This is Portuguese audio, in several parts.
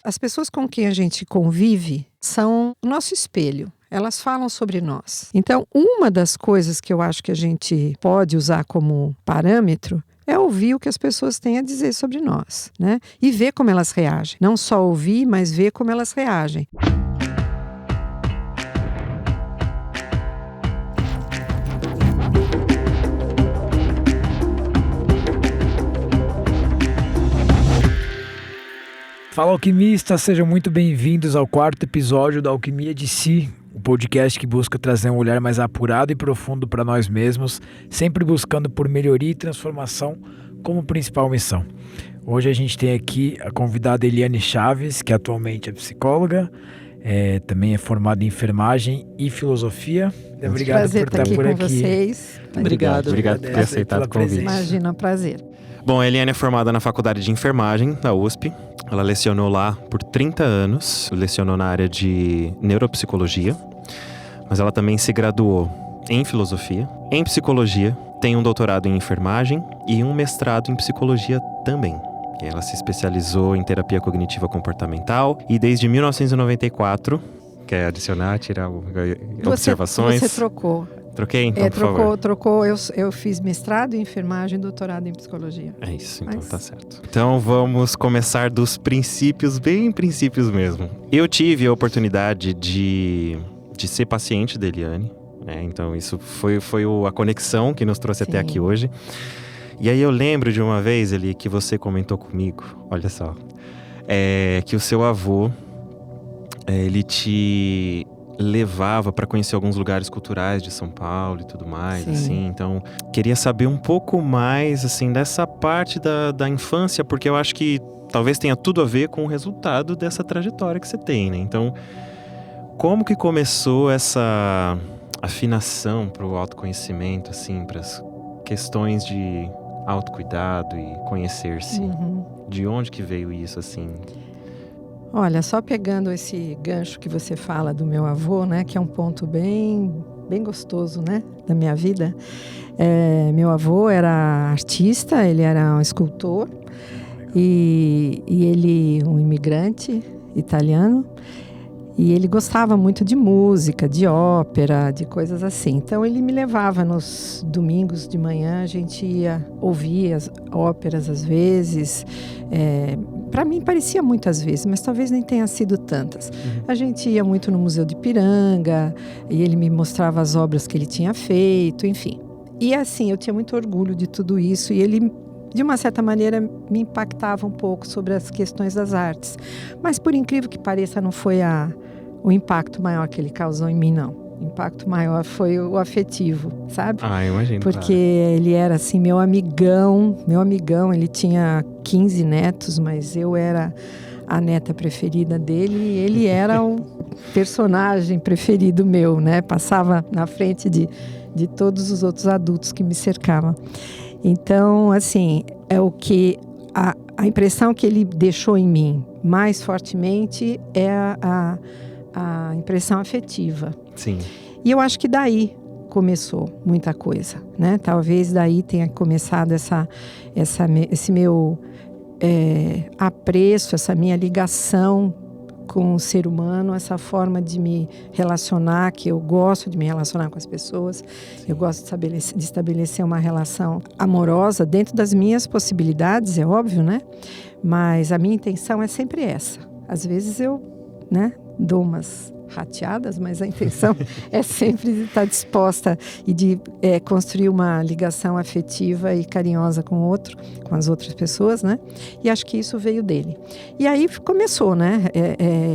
As pessoas com quem a gente convive são o nosso espelho. Elas falam sobre nós. Então, uma das coisas que eu acho que a gente pode usar como parâmetro é ouvir o que as pessoas têm a dizer sobre nós, né? E ver como elas reagem. Não só ouvir, mas ver como elas reagem. Fala, alquimistas! Sejam muito bem-vindos ao quarto episódio da Alquimia de Si, o podcast que busca trazer um olhar mais apurado e profundo para nós mesmos, sempre buscando por melhoria e transformação como principal missão. Hoje a gente tem aqui a convidada Eliane Chaves, que atualmente é psicóloga, também é formada em enfermagem e filosofia. Obrigado Prazer por estar por com aqui. Vocês. Obrigado por ter aceitado o convite. Imagina, prazer. Bom, a Eliane é formada na Faculdade de Enfermagem da USP. Ela lecionou lá por 30 anos, lecionou na área de neuropsicologia, mas ela também se graduou em filosofia, em psicologia, tem um doutorado em enfermagem e um mestrado em psicologia também. E ela se especializou em terapia cognitiva comportamental e desde 1994, quer adicionar, tirar observações? Você trocou. Troquei, então, por favor. Trocou. Eu fiz mestrado em enfermagem e doutorado em psicologia. É isso, então tá certo. Então vamos começar dos princípios, bem princípios mesmo. Eu tive a oportunidade de ser paciente da Eliane, né? Então isso foi a conexão que nos trouxe até aqui hoje. E aí eu lembro de uma vez, Eli, que você comentou comigo, olha só, que o seu avô, ele te levava para conhecer alguns lugares culturais de São Paulo e tudo mais, assim. Então, queria saber um pouco mais, assim, dessa parte da infância, porque eu acho que talvez tenha tudo a ver com o resultado dessa trajetória que você tem, né? Então, como que começou essa afinação para o autoconhecimento, assim, para as questões de autocuidado e conhecer-se? De onde que veio isso, assim? Olha, só pegando esse gancho que você fala do meu avô, né, que é um ponto bem gostoso, né, da minha vida. Meu avô era artista, ele era um escultor e ele um imigrante italiano. E ele gostava muito de música, de ópera, de coisas assim. Então ele me levava nos domingos de manhã, a gente ia ouvir as óperas às vezes. Para mim parecia muitas vezes, mas talvez nem tenha sido tantas. A gente ia muito no Museu de Ipiranga e ele me mostrava as obras que ele tinha feito, enfim. E assim, eu tinha muito orgulho de tudo isso e ele, de uma certa maneira, me impactava um pouco sobre as questões das artes. Mas, por incrível que pareça, não foi o impacto maior que ele causou em mim, não. O impacto maior foi o afetivo, sabe? Imagino. Porque ele era, assim, meu amigão. Ele tinha 15 netos, mas eu era a neta preferida dele e ele era o personagem preferido meu, né? Passava na frente de todos os outros adultos que me cercavam. Então, assim, é o que a impressão que ele deixou em mim mais fortemente é a impressão afetiva. Sim. E eu acho que daí começou muita coisa, né? Talvez daí tenha começado esse meu apreço, essa minha ligação com o ser humano, essa forma de me relacionar, que eu gosto de me relacionar com as pessoas. Eu gosto de estabelecer uma relação amorosa dentro das minhas possibilidades, é óbvio, né? Mas a minha intenção é sempre essa. Às vezes eu, né, dou umas rateadas, mas a intenção é sempre estar disposta e de construir uma ligação afetiva e carinhosa com as outras pessoas, né? E acho que isso veio dele. E aí começou, né?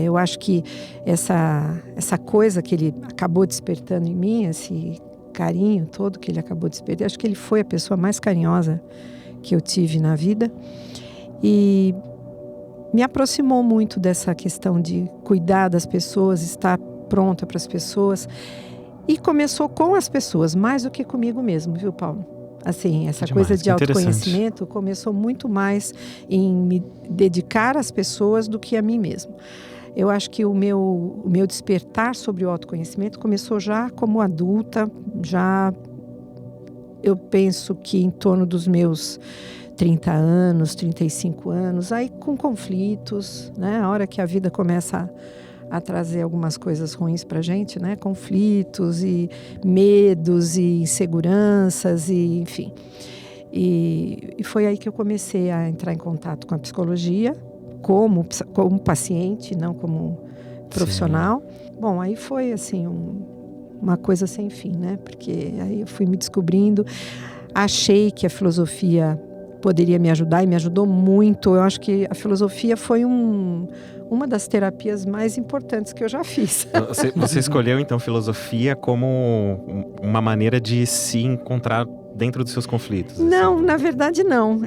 Eu acho que essa coisa que ele acabou despertando em mim, esse carinho todo que ele acabou despertando, acho que ele foi a pessoa mais carinhosa que eu tive na vida e me aproximou muito dessa questão de cuidar das pessoas, estar pronta para as pessoas. E começou com as pessoas, mais do que comigo mesmo, viu, Paulo? Assim, essa coisa de autoconhecimento começou muito mais em me dedicar às pessoas do que a mim mesmo. Eu acho que o meu despertar sobre o autoconhecimento começou já como adulta, eu penso que em torno dos meus 30 anos, 35 anos, aí com conflitos, né? A hora que a vida começa a trazer algumas coisas ruins pra gente, né? Conflitos e medos e inseguranças e enfim. E foi aí que eu comecei a entrar em contato com a psicologia, como paciente, não como profissional. Sim. Bom, aí foi assim uma coisa sem fim, né? Porque aí eu fui me descobrindo, achei que a filosofia poderia me ajudar e me ajudou muito. Eu acho que a filosofia foi uma das terapias mais importantes que eu já fiz. Você escolheu, então, filosofia como uma maneira de se encontrar dentro dos seus conflitos? Não, assim. Na verdade não.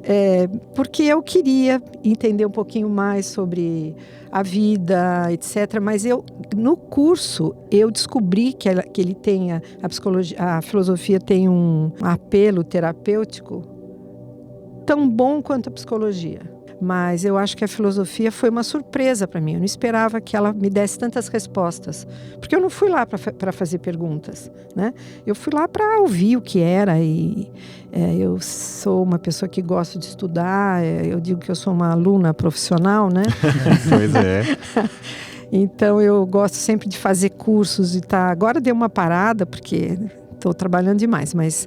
Porque eu queria entender um pouquinho mais sobre a vida, etc. Mas no curso, eu descobri que ele tem, a filosofia tem um apelo terapêutico tão bom quanto a psicologia. Mas eu acho que a filosofia foi uma surpresa para mim. Eu não esperava que ela me desse tantas respostas. Porque eu não fui lá para fazer perguntas, né? Eu fui lá para ouvir o que era. E eu sou uma pessoa que gosta de estudar. Eu digo que eu sou uma aluna profissional, né? Pois é. Então eu gosto sempre de fazer cursos e tá. Agora deu uma parada, porque estou trabalhando demais. Mas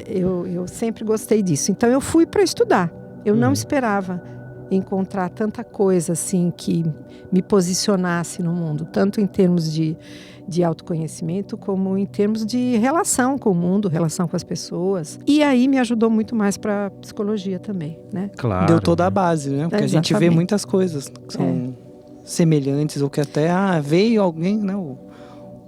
eu sempre gostei disso. Então eu fui para estudar. Eu não esperava encontrar tanta coisa assim que me posicionasse no mundo, tanto em termos de autoconhecimento, como em termos de relação com o mundo, relação com as pessoas. E aí me ajudou muito mais para a psicologia também, né? Claro. Deu toda a base, né? Porque a gente vê muitas coisas que são semelhantes, ou que até veio alguém, né?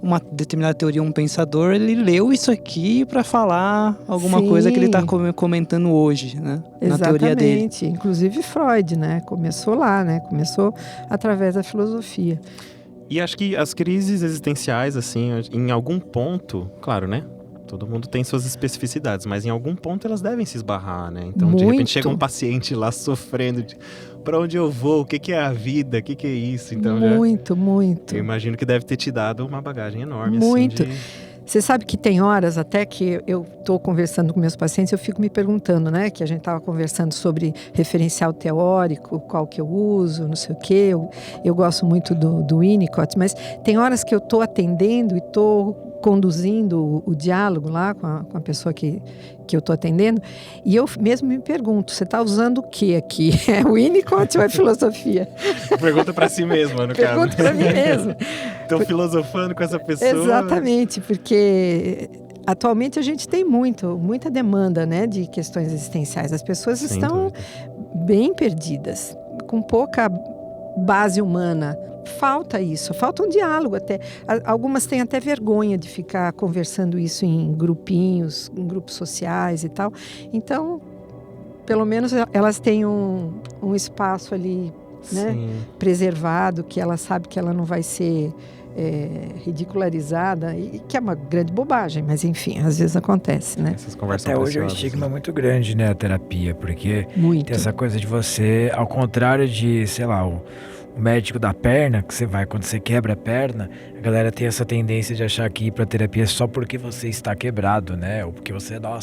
Uma determinada teoria, um pensador, ele leu isso aqui para falar alguma coisa que ele está comentando hoje, né? Exatamente. Na teoria dele. Inclusive Freud, né? Começou lá, né? Começou através da filosofia. E acho que as crises existenciais, assim, em algum ponto, claro, né? Todo mundo tem suas especificidades, mas em algum ponto elas devem se esbarrar, né? Então, de repente, chega um paciente lá sofrendo para onde eu vou, o que é a vida, o que é isso? Então, muito. Eu imagino que deve ter te dado uma bagagem enorme, muito. assim, Você sabe que tem horas até que eu estou conversando com meus pacientes, eu fico me perguntando, né? Que a gente estava conversando sobre referencial teórico, qual que eu uso, não sei o quê. Eu gosto muito do Winnicott, mas tem horas que eu estou atendendo e estou conduzindo o diálogo lá com a pessoa que eu estou atendendo, e eu mesmo me pergunto, você está usando o que aqui? É o Winnicott ou é filosofia? Pergunta para si mesma, no caso. Pergunto para mim mesmo. Estou filosofando com essa pessoa. Exatamente, porque atualmente a gente tem muita demanda, né, de questões existenciais. As pessoas estão bem perdidas, com pouca base humana. Falta isso, falta um diálogo até. Algumas têm até vergonha de ficar conversando isso em grupinhos, em grupos sociais e tal. Então, pelo menos elas têm um espaço ali, né, preservado, que ela sabe que ela não vai ser ridicularizada, e que é uma grande bobagem, mas enfim, às vezes acontece, né? Essas conversas até hoje é um estigma muito grande, né, a terapia, porque tem essa coisa de você, ao contrário de, sei lá, o médico da perna, que você vai quando você quebra a perna, a galera tem essa tendência de achar que ir pra terapia é só porque você está quebrado, né? Ou porque você, tá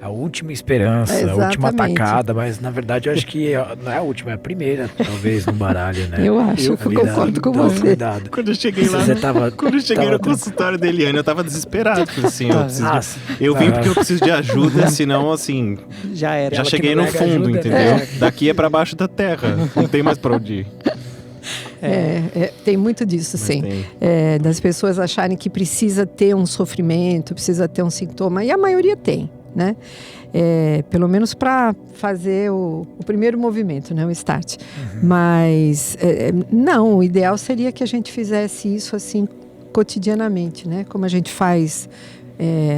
a última esperança, a última atacada, mas na verdade eu acho que não é a última, é a primeira, talvez, no baralho, né? Eu acho, eu concordo com você. Cuidado. Quando eu cheguei lá, quando eu cheguei no consultório da Eliane, eu tava desesperado, assim, eu vim porque eu preciso de ajuda, senão, assim, já era. Já cheguei no fundo, entendeu? Daqui é pra baixo da terra, não tem mais pra onde ir. Tem muito disso, sim. Das pessoas acharem que precisa ter um sofrimento, precisa ter um sintoma, e a maioria tem, né? Pelo menos para fazer o primeiro movimento, né? O start. Mas, não, o ideal seria que a gente fizesse isso assim cotidianamente, né? Como a gente faz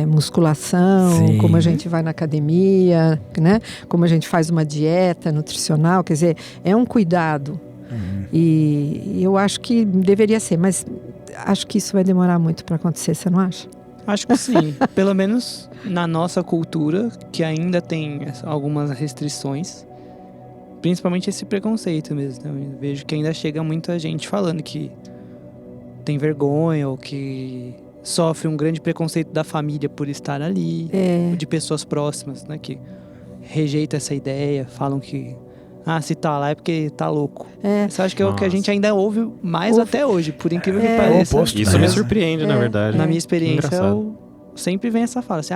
musculação, como a gente vai na academia, né? Como a gente faz uma dieta nutricional, quer dizer, é um cuidado. E eu acho que deveria ser, mas acho que isso vai demorar muito para acontecer, você não acha? Acho que sim, pelo menos na nossa cultura, que ainda tem algumas restrições, principalmente esse preconceito mesmo, né? Eu vejo que ainda chega muita gente falando que tem vergonha ou que sofre um grande preconceito da família por estar ali, de pessoas próximas, né? Que rejeitam essa ideia, falam que se tá lá é porque tá louco. Isso acho que é o que a Nossa. gente ainda ouve mais até hoje, por incrível que É. pareça. O oposto, Isso me né? surpreende, na verdade. Na minha experiência, Engraçado. sempre vem essa fala assim,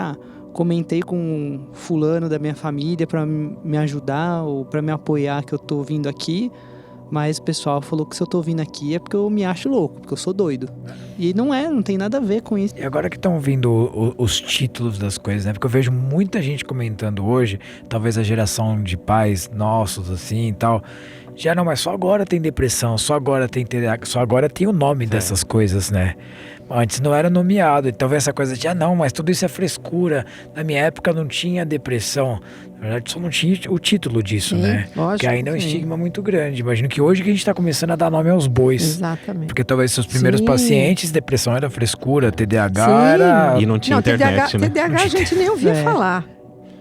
comentei com fulano da minha família pra me ajudar ou pra me apoiar que eu tô vindo aqui, mas o pessoal falou que se eu tô vindo aqui é porque eu me acho louco, porque eu sou doido. E não tem nada a ver com isso. E agora que estão vindo os títulos das coisas, né? Porque eu vejo muita gente comentando hoje, talvez a geração de pais nossos, assim e tal. Já não, mas só agora tem depressão, só agora tem TDAH, só agora tem o nome dessas coisas, né? Antes não era nomeado, então vem essa coisa de, não, mas tudo isso é frescura. Na minha época não tinha depressão. Na verdade, só não tinha o título disso, Sim, né? lógico, Que ainda é um sim. estigma muito grande. Imagino que hoje que a gente tá começando a dar nome aos bois. Exatamente. Porque talvez seus primeiros Sim. pacientes, depressão era frescura, TDAH Sim. era... E não tinha internet, né? TDAH a gente nem ouvia É. falar.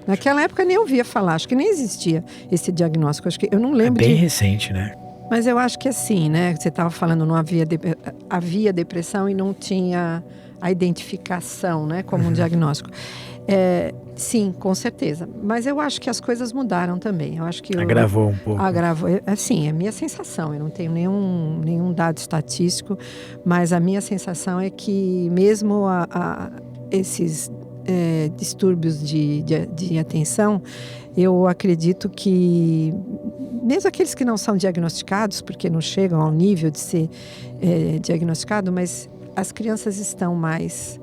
Naquela época nem ouvia falar, acho que nem existia esse diagnóstico. Acho que eu não É lembro bem de. recente, né? Mas eu acho que assim, né? Você estava falando, não havia depressão e não tinha a identificação, né? Como um diagnóstico. Sim, com certeza. Mas eu acho que as coisas mudaram também. Eu acho que Agravou um pouco. agravou. Assim, é a minha sensação. Eu não tenho nenhum dado estatístico, mas a minha sensação é que mesmo esses distúrbios de atenção, eu acredito que mesmo aqueles que não são diagnosticados, porque não chegam ao nível de ser diagnosticado, mas as crianças estão mais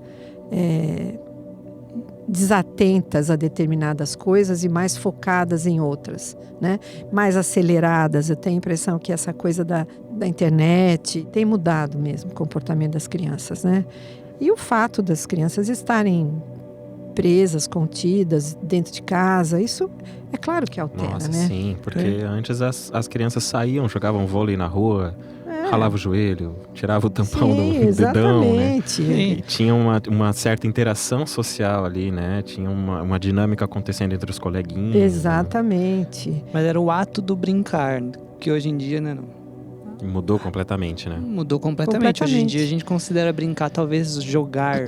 desatentas a determinadas coisas e mais focadas em outras, né? Mais aceleradas. Eu tenho a impressão que essa coisa da internet tem mudado mesmo o comportamento das crianças, né? E o fato das crianças estarem presas, contidas dentro de casa, isso é claro que altera, Nossa, né? sim, porque antes as crianças saíam, jogavam vôlei na rua, ralava o joelho, tirava o tampão do dedão, né? Exatamente. E tinha uma certa interação social ali, né? Tinha uma dinâmica acontecendo entre os coleguinhas. Exatamente. Mas era o ato do brincar, que hoje em dia, né, não. E mudou completamente, né? Mudou completamente. Hoje em dia a gente considera brincar, talvez jogar,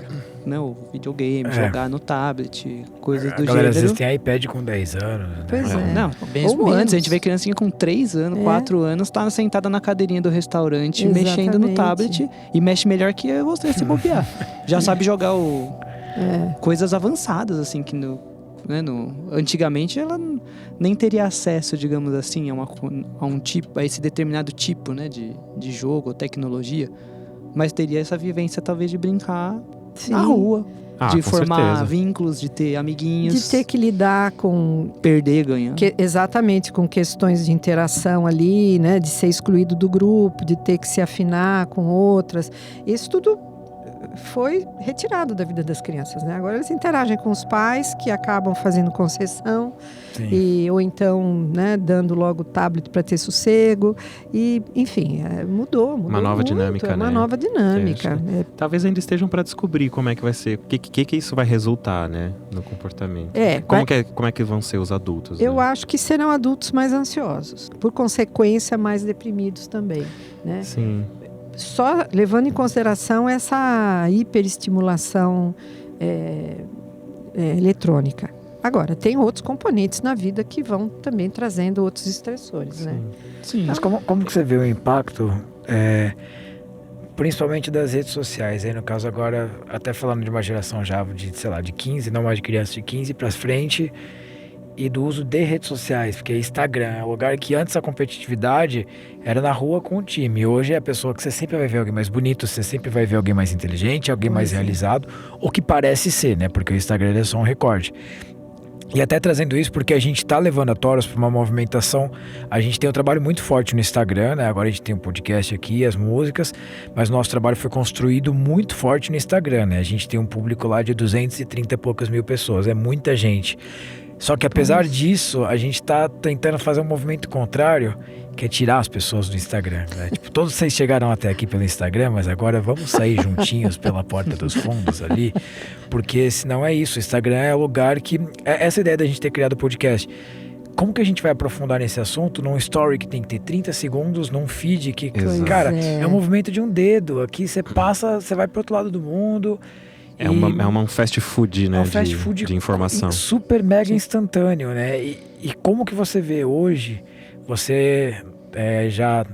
né, o videogame, jogar no tablet, coisas do A galera às vezes gênero. tem iPad com 10 anos. Né? Pois é. Não, mesmo Ou antes, a gente menos. vê criancinha com 3 anos, 4 anos, tá sentada na cadeirinha do restaurante, mexendo no Exatamente. tablet, e mexe melhor que você se bobear. Já sabe jogar coisas avançadas, assim, que antigamente ela nem teria acesso, digamos assim, a esse determinado tipo, né, de jogo ou tecnologia, mas teria essa vivência talvez de brincar Sim. na rua, de com formar certeza. vínculos, de ter amiguinhos, De ter que lidar com perder, ganhar. exatamente com questões de interação ali, né, de ser excluído do grupo, de ter que se afinar com outras. Isso tudo foi retirado da vida das crianças, né? Agora eles interagem com os pais, que acabam fazendo concessão, ou então, né, dando logo o tablet para ter sossego. E, enfim, mudou Uma nova muito, dinâmica, uma né? nova dinâmica. Talvez ainda estejam para descobrir como é que vai ser, o que isso vai resultar, né, no comportamento. Como é que vão ser os adultos? Eu né? acho que serão adultos mais ansiosos, por consequência, mais deprimidos também, né? Sim. Só levando em consideração essa hiperestimulação eletrônica. Agora, tem outros componentes na vida que vão também trazendo outros estressores, né? Sim. Mas como que você vê o impacto, principalmente das redes sociais? Aí no caso agora, até falando de uma geração já de, sei lá, de 15, não mais de crianças de 15 para frente, e do uso de redes sociais, porque Instagram é um lugar que antes a competitividade era na rua com o time. Hoje é a pessoa que você sempre vai ver alguém mais bonito, você sempre vai ver alguém mais inteligente, alguém mais realizado, ou que parece ser, né? Porque o Instagram é só um recorte. E até trazendo isso porque a gente tá levando a Toros para uma movimentação. A gente tem um trabalho muito forte no Instagram, né? Agora a gente tem um podcast aqui, as músicas, mas nosso trabalho foi construído muito forte no Instagram, né? A gente tem um público lá de 230 e poucas mil pessoas, é muita gente. Só que apesar disso, a gente tá tentando fazer um movimento contrário, que é tirar as pessoas do Instagram, né? Tipo, todos vocês chegaram até aqui pelo Instagram, mas agora vamos sair juntinhos pela porta dos fundos ali, porque senão é isso, o Instagram é o lugar que... Essa ideia da gente ter criado o podcast. Como que a gente vai aprofundar nesse assunto num story que tem que ter 30 segundos, num feed que... Exato. Cara, é um movimento de um dedo, aqui você passa, você vai pro outro lado do mundo... É um fast food, né? É um fast food de informação. Super mega instantâneo, né? E como que você vê hoje, você já,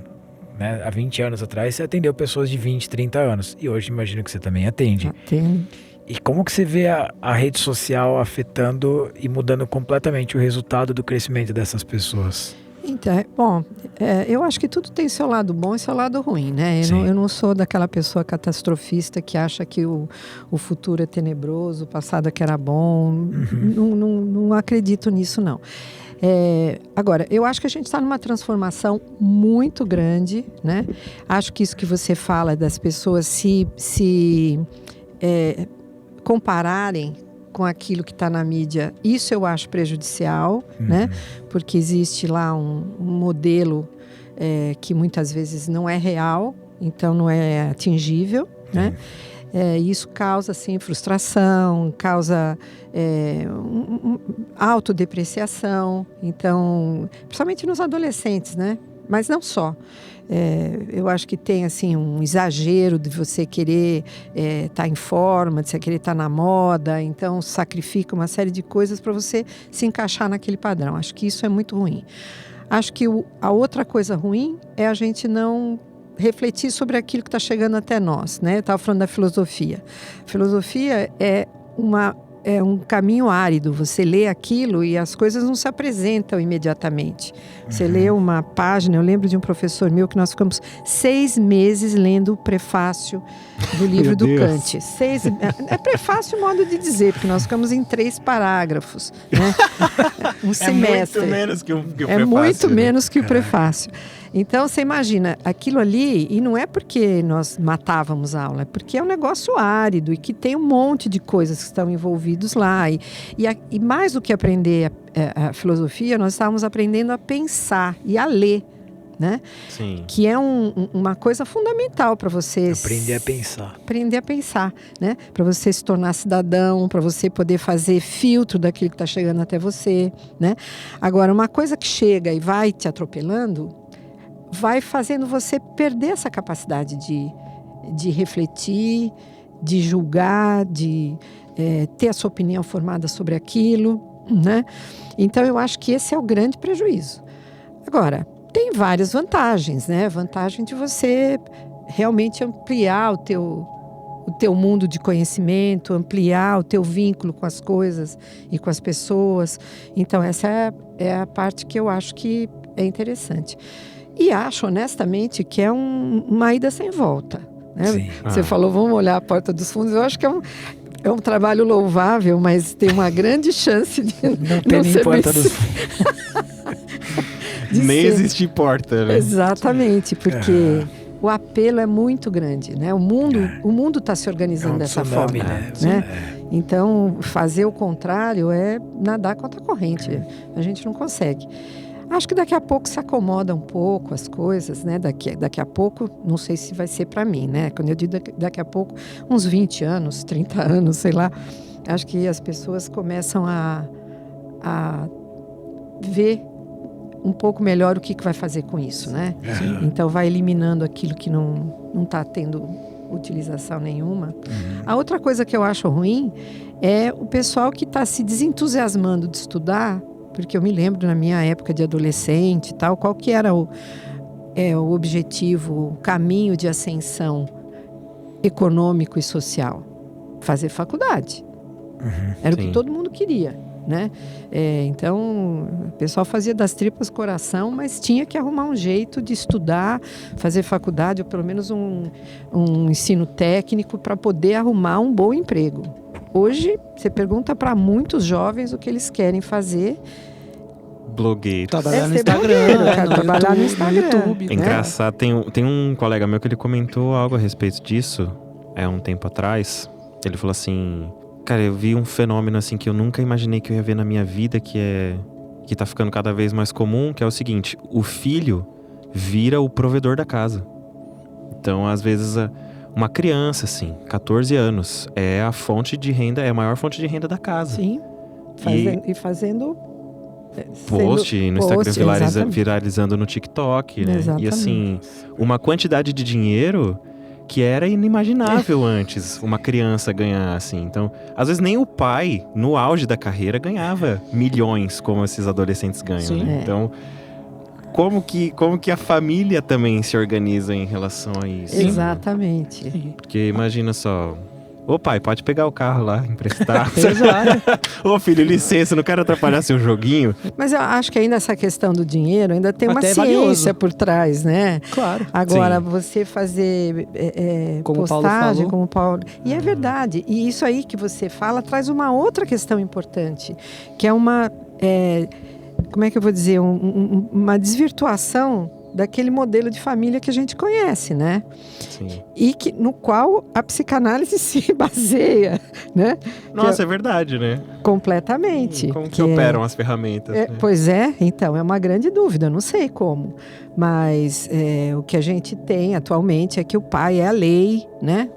né, há 20 anos atrás, você atendeu pessoas de 20, 30 anos. E hoje imagino que você também atende. Atendo. E como que você vê a rede social afetando e mudando completamente o resultado do crescimento dessas pessoas? Então, bom, eu acho que tudo tem seu lado bom e seu lado ruim, né? Eu não sou daquela pessoa catastrofista que acha que o futuro é tenebroso, o passado é que era bom. Não acredito nisso, não. Agora, eu acho que a gente está numa transformação muito grande, né? Acho que isso que você fala das pessoas se compararem com aquilo que está na mídia, isso eu acho prejudicial, né? Porque existe lá um modelo que muitas vezes não é real, então não é atingível, né? Isso causa, assim, frustração, causa autodepreciação, então, principalmente nos adolescentes, né? Mas não só. Eu acho que tem assim um exagero de você querer estar em forma, de você querer estar na moda, então sacrifica uma série de coisas para você se encaixar naquele padrão. Acho que isso é muito ruim. Acho que a outra coisa ruim é a gente não refletir sobre aquilo que está chegando até nós, né? Eu estava falando da filosofia. A filosofia é um caminho árido. Você lê aquilo e as coisas não se apresentam imediatamente. Você lê uma página, eu lembro de um professor meu que nós ficamos 6 meses lendo o prefácio do livro do Kant. É prefácio modo de dizer, porque nós ficamos em 3 parágrafos, né? Um semestre. É muito menos que o prefácio. É muito menos que o prefácio. Então, você imagina, aquilo ali, e não é porque nós matávamos a aula, é porque é um negócio árido e que tem um monte de coisas que estão envolvidos lá. E mais do que aprender a filosofia, nós estávamos aprendendo a pensar e a ler, né? Sim. Que é uma coisa fundamental para você... Aprender a pensar. Aprender a pensar, né? Para você se tornar cidadão, para você poder fazer filtro daquilo que está chegando até você, né? Agora, uma coisa que chega e vai te atropelando... vai fazendo você perder essa capacidade de refletir, de julgar, de ter a sua opinião formada sobre aquilo, né? Então, eu acho que esse é o grande prejuízo. Agora, tem várias vantagens, né? Vantagem de você realmente ampliar o teu mundo de conhecimento, ampliar o teu vínculo com as coisas e com as pessoas. Então, essa é a parte que eu acho que é interessante. E acho, honestamente, que é uma ida sem volta, né? Sim. Você falou, vamos olhar a porta dos fundos. Eu acho que é um trabalho louvável, mas tem uma grande chance de não ser porta dos fundos. Nem existe porta, né? Exatamente, porque o apelo é muito grande, né? O mundo está se organizando dessa tsunami, forma, né? Então, fazer o contrário é nadar contra a corrente. A gente não consegue. Acho que daqui a pouco se acomoda um pouco as coisas, né? Daqui a pouco, não sei se vai ser para mim, né? Quando eu digo daqui a pouco, uns 20 anos, 30 anos, sei lá. Acho que as pessoas começam a ver um pouco melhor o que vai fazer com isso, né? Então vai eliminando aquilo que não está tendo utilização nenhuma. A outra coisa que eu acho ruim é o pessoal que está se desentusiasmando de estudar, porque eu me lembro na minha época de adolescente e tal, qual que era o objetivo, o caminho de ascensão econômico e social? Fazer faculdade. Era o que todo mundo queria, né? Então, o pessoal fazia das tripas coração, mas tinha que arrumar um jeito de estudar, fazer faculdade, ou pelo menos um ensino técnico para poder arrumar um bom emprego. Hoje, você pergunta para muitos jovens o que eles querem fazer. Blogueiro. Trabalhar no ser Instagram, blogueiro, trabalhar no Instagram. YouTube. É engraçado, tem um colega meu que ele comentou algo a respeito disso, um tempo atrás. Ele falou assim, cara, eu vi um fenômeno assim que eu nunca imaginei que eu ia ver na minha vida, que tá ficando cada vez mais comum, que é o seguinte: o filho vira o provedor da casa. Então, às vezes, uma criança, assim, 14 anos, é a fonte de renda, é a maior fonte de renda da casa. Sim, fazendo post no Instagram, exatamente. viralizando no TikTok, né? Exatamente. E assim, uma quantidade de dinheiro que era inimaginável antes uma criança ganhar assim. Então, às vezes nem o pai, no auge da carreira, ganhava milhões como esses adolescentes ganham, Sim. né? Então, como que a família também se organiza em relação a isso? né? Exatamente. Porque imagina só... Ô pai, pode pegar o carro lá, emprestar. Exato. Ô filho, licença, não quero atrapalhar seu joguinho. Mas eu acho que ainda essa questão do dinheiro ainda tem uma Até é ciência valioso. por trás, né? Claro. Agora, Sim. você fazer Como o Paulo postagem, falou. como o Paulo... E é verdade. E isso aí que você fala traz uma outra questão importante, que é uma... como é que eu vou dizer? Uma desvirtuação daquele modelo de família que a gente conhece, né? Sim. E no qual a psicanálise se baseia, né? Nossa, é verdade, né? Completamente. Como que operam as ferramentas? né? Pois é, então, é uma grande dúvida, eu não sei como. Mas o que a gente tem atualmente é que o pai é a lei, né?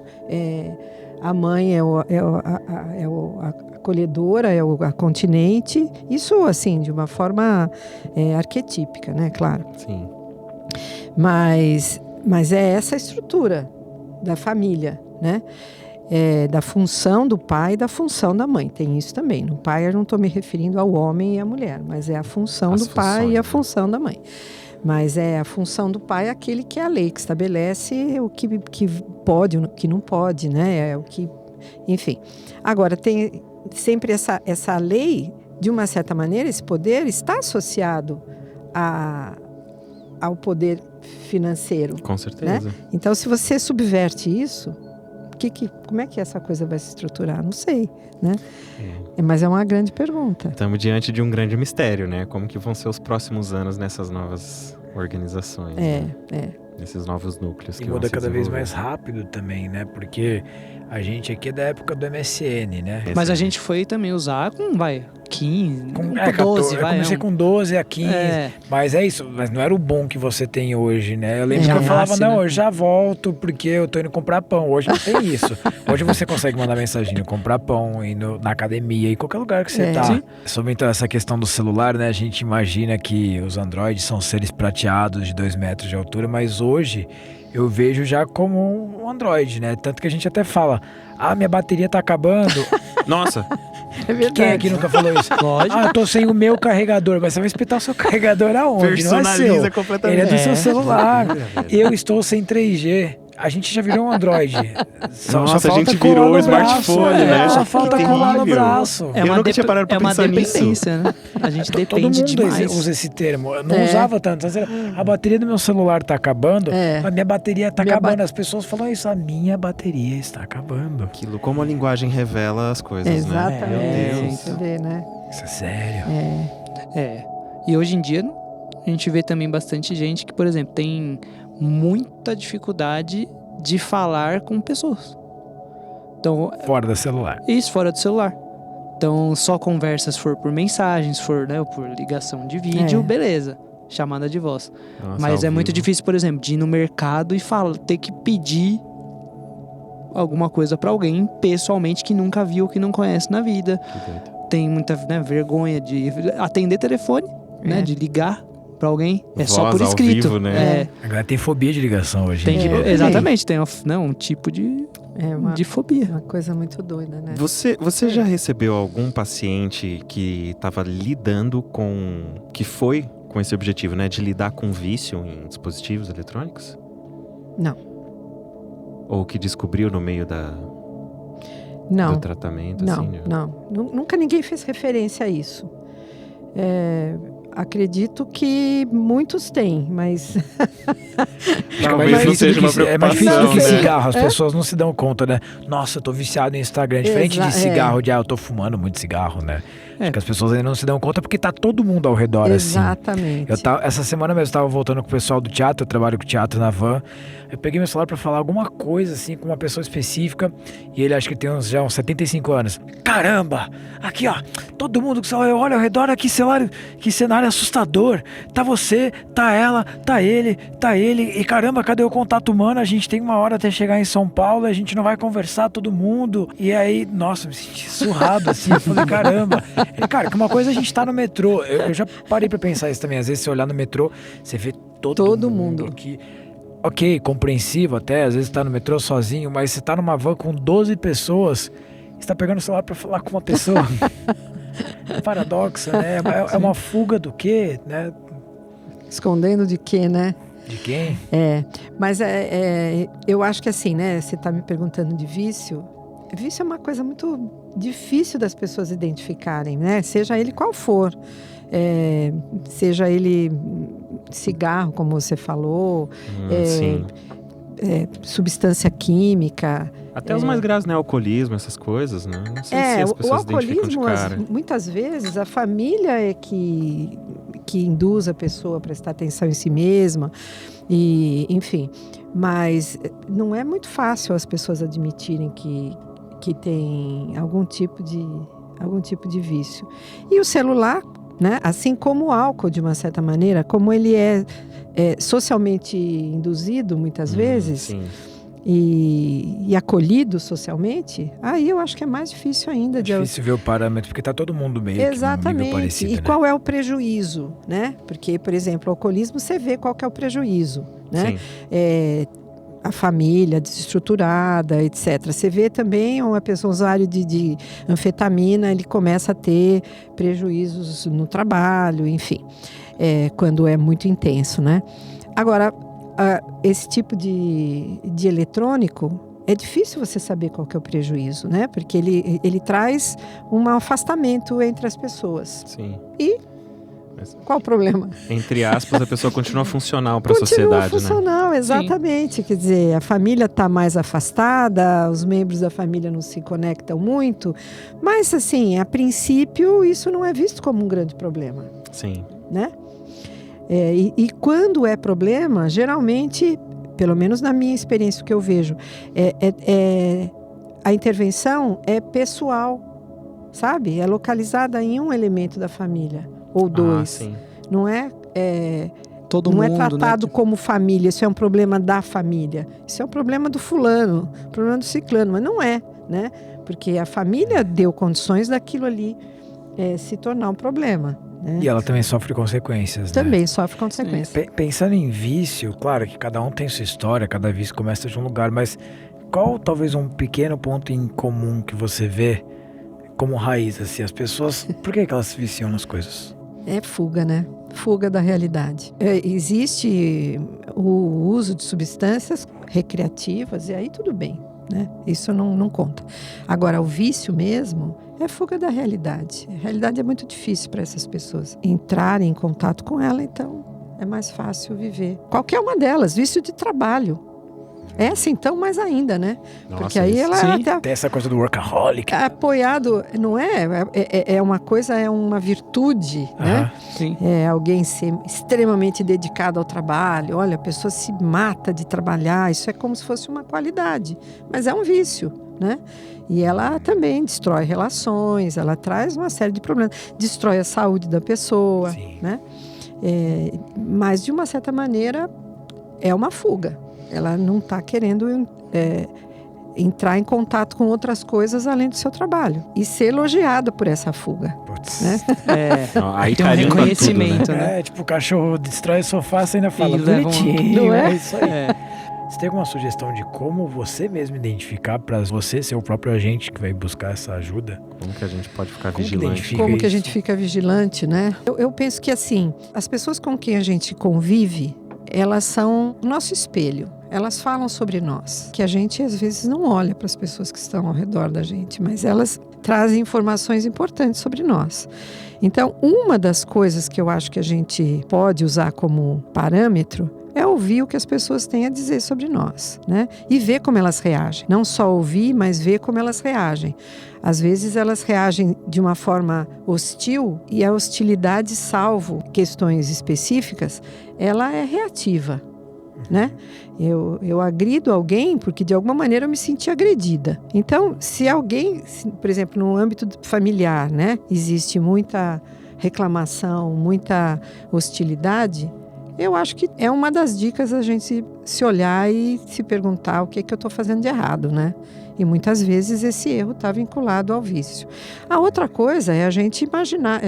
A mãe é a acolhedora, a continente. Isso, assim, de uma forma arquetípica, né? Claro. Sim. Mas é essa a estrutura da família, né? Da função do pai e da função da mãe. Tem isso também. No pai eu não estou me referindo ao homem e à mulher, mas é a função As do pai funções, e a né? função da mãe. Mas a função do pai é aquele que é a lei, que estabelece o que pode, o que não pode, né? Enfim. Agora, tem sempre essa lei, de uma certa maneira, esse poder está associado ao poder financeiro. Com certeza. Então, se você subverte isso, como é que essa coisa vai se estruturar? Não sei, né? Mas é uma grande pergunta. Estamos diante de um grande mistério, né? Como que vão ser os próximos anos nessas novas organizações, né? Nesses novos núcleos que E vão muda se cada vez desenvolver. mais rápido também, né? Porque a gente aqui é da época do MSN, né? Mas a gente foi também usar com, 15, com 12, 14, eu comecei com 12 a 15, mas é isso, mas não era o bom que você tem hoje, né? Eu lembro que eu falava, não, eu já volto porque eu tô indo comprar pão. Hoje não tem isso. Hoje você consegue mandar mensagem, comprar pão, ir na academia, em qualquer lugar que você tá. Sim. Sobre então essa questão do celular, né? A gente imagina que os Androids são seres prateados de 2 metros de altura, mas hoje eu vejo já como um Android, né? Tanto que a gente até fala, minha bateria tá acabando. Nossa, É verdade. Quem aqui nunca falou isso? Lógico. Eu tô sem o meu carregador. Mas você vai espetar o seu carregador aonde? personaliza Não é seu. completamente. Ele é do seu celular. Eu estou sem 3G. A gente já virou um Android. Nossa, a falta gente colar virou no o smartphone, braço, né? Só Que falta colar no terrível. braço. Eu nunca tinha parado pra pensar nisso. dependência, né? A gente Todo depende mundo demais. usa esse termo. Eu não usava tanto. A bateria do meu celular tá acabando. A minha bateria tá acabando. As pessoas falam isso. A minha bateria está acabando. Aquilo, como a linguagem revela as coisas, né? Exatamente. Meu Deus. Você vê, né? Isso é sério. E hoje em dia, a gente vê também bastante gente que, por exemplo, tem muita dificuldade de falar com pessoas. Então, Fora do celular. isso fora do celular. Então, só conversa se for por mensagem, se for, né, por ligação de vídeo, beleza. Chamada de voz. Nossa, Mas ao é muito vivo. difícil, por exemplo, de ir no mercado e ter que pedir alguma coisa pra alguém pessoalmente que nunca viu, que não conhece na vida. Que doido. Tem muita, né, vergonha de atender telefone, né, de ligar pra alguém. É só Voz por ao escrito. vivo, né? Agora tem fobia de ligação hoje. Tem em dia. exatamente, tem um tipo de fobia. Uma coisa muito doida, né? Você já recebeu algum paciente que estava lidando que foi com esse objetivo, né? De lidar com vício em dispositivos eletrônicos? Não. Ou que descobriu no meio Não. do tratamento? Não, assim, né? não. Nunca ninguém fez referência a isso. Acredito que muitos têm, mas Acho que Talvez não seja uma é mais difícil do que preocupação, né? cigarro. As pessoas não se dão conta, né? Nossa, eu tô viciado em Instagram. É diferente de cigarro, eu tô fumando muito cigarro, né? Acho que as pessoas ainda não se dão conta porque tá todo mundo ao redor, exatamente. assim. Essa semana mesmo eu tava voltando com o pessoal do teatro, eu trabalho com teatro na van. Eu peguei meu celular pra falar alguma coisa, assim, com uma pessoa específica. E ele acho que tem uns 75 anos. Caramba! Aqui, ó, todo mundo com o celular, olha ao redor aqui, que cenário assustador. Tá você, tá ela, tá ele. E caramba, cadê o contato humano? A gente tem 1 hora até chegar em São Paulo, a gente não vai conversar, todo mundo. E aí, nossa, me senti surrado, assim. Eu falei, caramba. Cara, que uma coisa a gente tá no metrô. Eu já parei pra pensar isso também. Às vezes você olhar no metrô, você vê todo mundo que ok, compreensivo até, às vezes tá no metrô sozinho, mas você tá numa van com 12 pessoas, você tá pegando o celular pra falar com uma pessoa. Paradoxo, né? É uma fuga do quê, né? Escondendo de quê, né? De quem? Mas eu acho que assim, né? Você está me perguntando de vício. Vício é uma coisa muito difícil das pessoas identificarem, né? Seja ele qual for. Seja ele cigarro, como você falou, Sim. substância química. Até os mais graves, né? Alcoolismo, essas coisas, né? Não sei se as pessoas o alcoolismo, identificam de cara. muitas vezes, a família é que induz a pessoa a prestar atenção em si mesma, e, enfim. Mas não é muito fácil as pessoas admitirem que tem algum tipo de vício. E o celular, né? Assim como o álcool, de uma certa maneira, como ele é socialmente induzido, muitas vezes... Sim. E acolhido socialmente, aí eu acho que é mais difícil ainda. É difícil ver o parâmetro, porque tá todo mundo meio que num nível parecido, E né? qual é o prejuízo, né? Porque, por exemplo, o alcoolismo, você vê qual que é o prejuízo, né? A família desestruturada, etc. Você vê também uma pessoa usuário de anfetamina, ele começa a ter prejuízos no trabalho, enfim, quando é muito intenso, né? Agora, esse tipo de eletrônico, é difícil você saber qual que é o prejuízo, né? Porque ele traz um afastamento entre as pessoas. Sim. E qual o problema? Entre aspas, a pessoa continua funcional para a sociedade, continua funcional, né? exatamente. Sim. Quer dizer, a família está mais afastada, os membros da família não se conectam muito. Mas, assim, a princípio, isso não é visto como um grande problema. Sim. Né? E quando é problema, geralmente, pelo menos na minha experiência, o que eu vejo, a intervenção é pessoal, sabe? É localizada em um elemento da família, ou dois. Sim. Não é todo não mundo, é tratado, né? como família. Isso é um problema da família. Isso é um problema do fulano, problema do ciclano, mas não é, né? Porque a família deu condições daquilo ali se tornar um problema. Né? E ela também sofre consequências, Também né? sofre consequências. Pensando em vício, claro que cada um tem sua história, cada vício começa de um lugar, mas qual talvez um pequeno ponto em comum que você vê como raiz, assim, as pessoas, por que elas se viciam nas coisas? É fuga, né? Fuga da realidade. Existe o uso de substâncias recreativas e aí tudo bem, né? Isso não conta. Agora, o vício mesmo é fuga da realidade. A realidade é muito difícil para essas pessoas entrarem em contato com ela, então é mais fácil viver. Qualquer uma delas, vício de trabalho. Essa então mais ainda, né? Nossa, porque aí ela até tem essa coisa do workaholic. Apoiado, não é uma coisa, é uma virtude, né? Sim. É alguém ser extremamente dedicado ao trabalho. Olha, a pessoa se mata de trabalhar, isso é como se fosse uma qualidade, mas é um vício, né? E ela também destrói relações, ela traz uma série de problemas, destrói a saúde da pessoa, Sim. né? Mas de uma certa maneira é uma fuga. Ela não está querendo entrar em contato com outras coisas além do seu trabalho. E ser elogiada por essa fuga. Putz. Né? Aí tem um carimba reconhecimento, tudo, né? Tipo, o cachorro destrói o sofá, você ainda fala, E leva bonitinho, Não é? Isso aí. Você tem alguma sugestão de como você mesmo identificar para você ser o próprio agente que vai buscar essa ajuda? Como que a gente pode ficar Como que vigilante? identifica Como que a isso? gente fica vigilante, né? Eu penso que assim, as pessoas com quem a gente convive, elas são o nosso espelho. Elas falam sobre nós, que a gente às vezes não olha para as pessoas que estão ao redor da gente, mas elas trazem informações importantes sobre nós. Então, uma das coisas que eu acho que a gente pode usar como parâmetro é ouvir o que as pessoas têm a dizer sobre nós, né? E ver como elas reagem. Não só ouvir, mas ver como elas reagem. Às vezes elas reagem de uma forma hostil e a hostilidade, salvo questões específicas, ela é reativa. Né? Eu agrido alguém porque de alguma maneira eu me senti agredida. Então, se alguém, por exemplo, no âmbito familiar, né, existe muita reclamação, muita hostilidade, eu acho que é uma das dicas a gente se olhar e se perguntar o que eu estou fazendo de errado, né? E muitas vezes esse erro está vinculado ao vício. A outra coisa é a gente imaginar,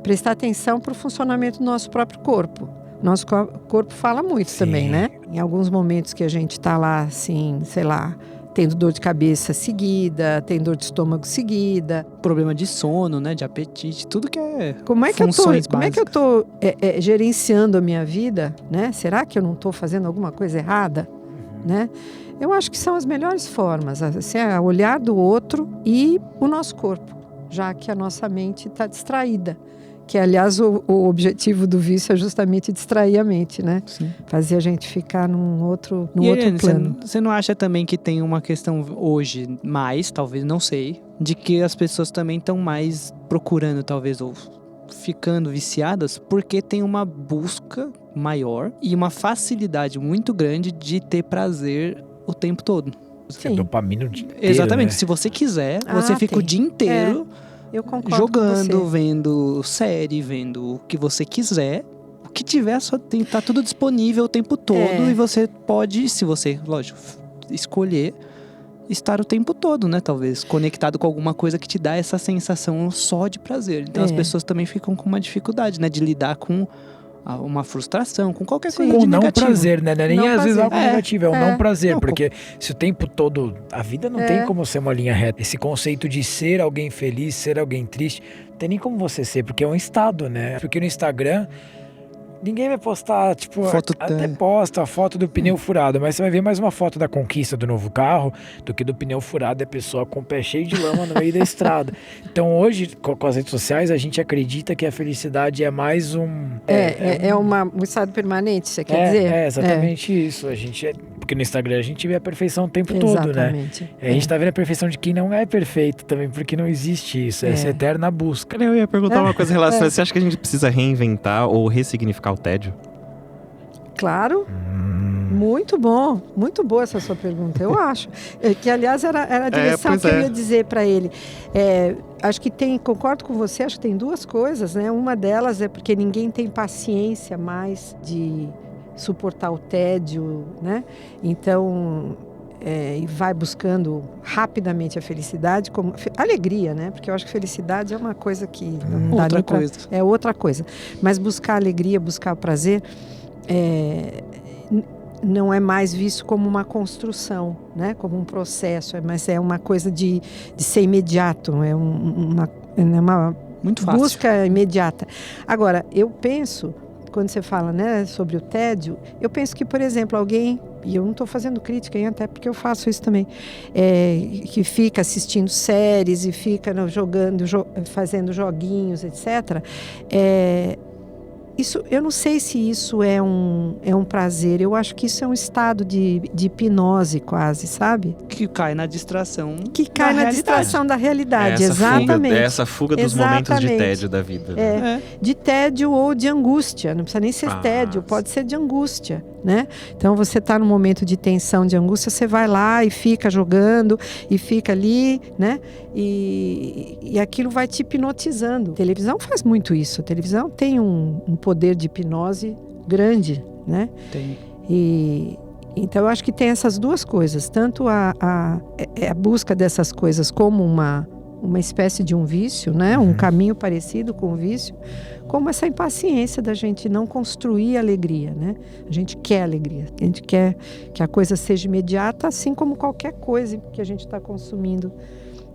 prestar atenção para o funcionamento do nosso próprio corpo. Nosso corpo fala muito também, né? Em alguns momentos que a gente está lá, assim, sei lá, tendo dor de cabeça seguida, tem dor de estômago seguida. Problema de sono, né? De apetite, tudo que é Como é que funções como é que eu tô gerenciando a minha vida, né? Será que eu não estou fazendo alguma coisa errada, né? Eu acho que são as melhores formas, assim, o olhar do outro e o nosso corpo, já que a nossa mente está distraída. Que, aliás, o objetivo do vício é justamente distrair a mente, né? Sim. Fazer a gente ficar num outro Irene, plano. Você não acha também que tem uma questão hoje, mais, talvez, não sei, de que as pessoas também estão mais procurando, talvez, ou ficando viciadas, porque tem uma busca maior e uma facilidade muito grande de ter prazer o tempo todo. Sim. Dopamina o dia inteiro, Exatamente. né? Se você quiser, você fica o dia inteiro eu concordo jogando, com você. vendo série, vendo o que você quiser. O que tiver, tá tudo disponível o tempo todo. E você pode, se você, lógico, escolher estar o tempo todo, né? Talvez conectado com alguma coisa que te dá essa sensação só de prazer. Então as pessoas também ficam com uma dificuldade, né? De lidar com uma frustração, com qualquer coisa com de não negativo. prazer, né? Nem às vezes algo negativo, é o não prazer. Não, porque se o tempo todo... A vida não tem como ser uma linha reta. Esse conceito de ser alguém feliz, ser alguém triste, não tem nem como você ser, porque é um estado, né? Porque no Instagram... Ninguém vai postar, tipo, até posta a foto do pneu furado, mas você vai ver mais uma foto da conquista do novo carro do que do pneu furado e a pessoa com o pé cheio de lama no meio da estrada. Então hoje, com as redes sociais, a gente acredita que a felicidade é mais um estado permanente, você quer dizer? É exatamente isso. Porque no Instagram a gente vê a perfeição o tempo todo, né? A gente tá vendo a perfeição de quem não é perfeito também, porque não existe isso, essa eterna busca. Eu ia perguntar uma coisa relacionada, você acha que a gente precisa reinventar ou ressignificar o tédio? Claro. Muito boa essa sua pergunta, eu acho. Que, aliás, era a direção que eu ia dizer para ele. Acho que concordo com você, acho que tem duas coisas, né? Uma delas é porque ninguém tem paciência mais de suportar o tédio, né? Então, e vai buscando rapidamente a felicidade, como alegria, né? Porque eu acho que felicidade é uma coisa que não dá outra coisa. É outra coisa. Mas buscar alegria, buscar o prazer, não é mais visto como uma construção, né? Como um processo, mas é uma coisa de ser imediato, é uma muito fácil. Busca imediata. Agora, eu penso, quando você fala, né, sobre o tédio, eu penso que, por exemplo, alguém, e eu não estou fazendo crítica, hein, até porque eu faço isso também, que fica assistindo séries e fica fazendo joguinhos, etc., isso, eu não sei se isso é um prazer. Eu acho que isso é um estado de hipnose quase, sabe? Que cai na distração. Que cai na distração da realidade, exatamente. Essa fuga dos momentos de tédio da vida. Né? De tédio ou de angústia. Não precisa nem ser tédio, pode ser de angústia, né? Então você está num momento de tensão, de angústia, você vai lá e fica jogando e fica ali, né? E aquilo vai te hipnotizando. A televisão faz muito isso. A televisão tem um poder de hipnose grande, né? Tem. Então eu acho que tem essas duas coisas, tanto a busca dessas coisas como uma espécie de um vício, né? Um caminho parecido com o vício, como essa impaciência da gente não construir alegria, né? A gente quer alegria, a gente quer que a coisa seja imediata, assim como qualquer coisa que a gente está consumindo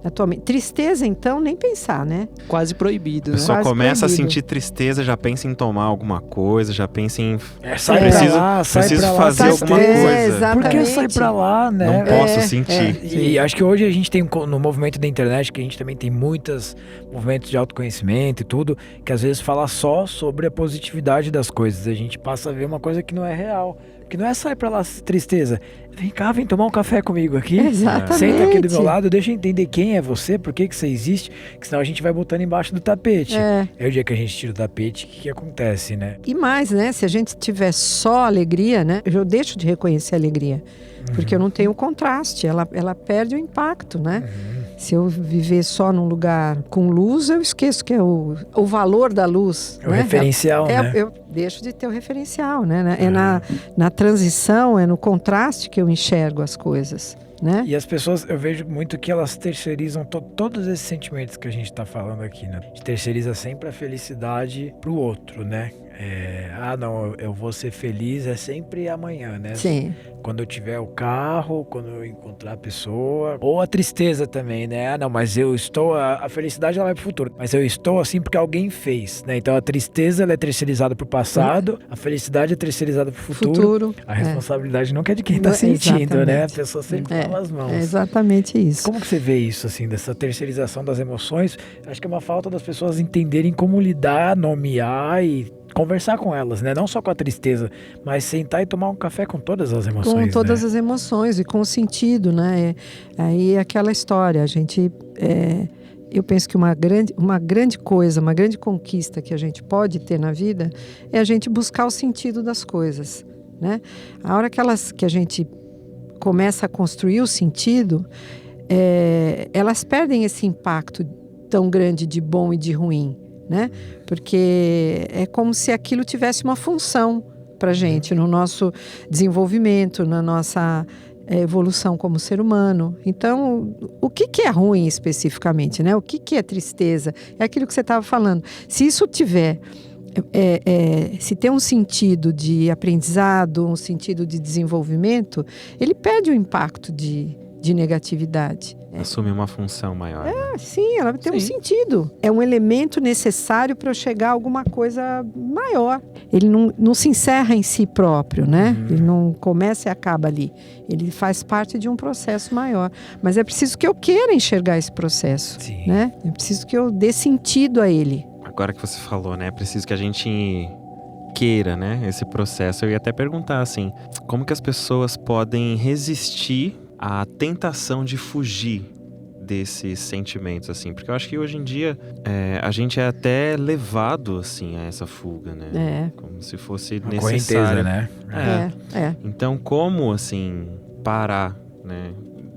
atualmente. Tristeza, então, nem pensar, né? Quase proibido, né? A pessoa começa proibido. A sentir tristeza, já pensa em tomar alguma coisa, já pensa em... preciso fazer alguma coisa. Exatamente. Porque sai pra lá, né? Não posso sentir. E acho que hoje a gente tem, no movimento da internet, que a gente também tem muitos movimentos de autoconhecimento e tudo, que às vezes fala só sobre a positividade das coisas. A gente passa a ver uma coisa que não é real. Que não é sair pra lá tristeza. Vem cá, vem tomar um café comigo aqui. Exatamente. Senta aqui do meu lado, deixa eu entender quem é você, por que você existe, que senão a gente vai botando embaixo do tapete. É o dia que a gente tira o tapete, o que acontece, né? E mais, né? Se a gente tiver só alegria, né? Eu deixo de reconhecer a alegria. Porque eu não tenho o contraste, ela perde o impacto, né? Se eu viver só num lugar com luz, eu esqueço que é o valor da luz. É o referencial, né? Eu deixo de ter o referencial, né? É na transição, é no contraste que eu enxergo as coisas, né? E as pessoas, eu vejo muito que elas terceirizam todos esses sentimentos que a gente está falando aqui, né? A gente terceiriza sempre a felicidade pro outro, né? Não, eu vou ser feliz é sempre amanhã, né? Sim. Quando eu tiver o carro, quando eu encontrar a pessoa. Ou a tristeza também, né? Não, mas eu estou... A felicidade ela vai pro futuro. Mas eu estou assim porque alguém fez, né? Então a tristeza ela é terceirizada pro passado, a felicidade é terceirizada pro futuro. A responsabilidade nunca é de quem tá sentindo, né? A pessoa sempre lava as mãos. É exatamente isso. Como que você vê isso, assim, dessa terceirização das emoções? Acho que é uma falta das pessoas entenderem como lidar, nomear e conversar com elas, né? Não só com a tristeza, mas sentar e tomar um café com todas as emoções. Com todas as emoções e com o sentido, né? Aí é aquela história, a gente... eu penso que uma grande coisa, uma grande conquista que a gente pode ter na vida é a gente buscar o sentido das coisas, né? A hora que a gente começa a construir o sentido, elas perdem esse impacto tão grande de bom e de ruim, né? Porque é como se aquilo tivesse uma função para a gente, no nosso desenvolvimento, na nossa evolução como ser humano. Então, o que é ruim especificamente, né? O que é tristeza? É aquilo que você estava falando. Se isso tiver... se tem um sentido de aprendizado, um sentido de desenvolvimento, ele perde o impacto de negatividade. Assume uma função maior. Sim, ela tem um sentido. É um elemento necessário para eu chegar a alguma coisa maior. Ele não se encerra em si próprio, né? Ele não começa e acaba ali. Ele faz parte de um processo maior. Mas é preciso que eu queira enxergar esse processo, né? É preciso que eu dê sentido a ele. Agora que você falou, né? É preciso que a gente queira, né? Esse processo. Eu ia até perguntar, assim, como que as pessoas podem resistir à tentação de fugir desses sentimentos, assim, porque eu acho que hoje em dia a gente é até levado, assim, a essa fuga, né? Como se fosse necessário, né? Então, como, assim, parar, né?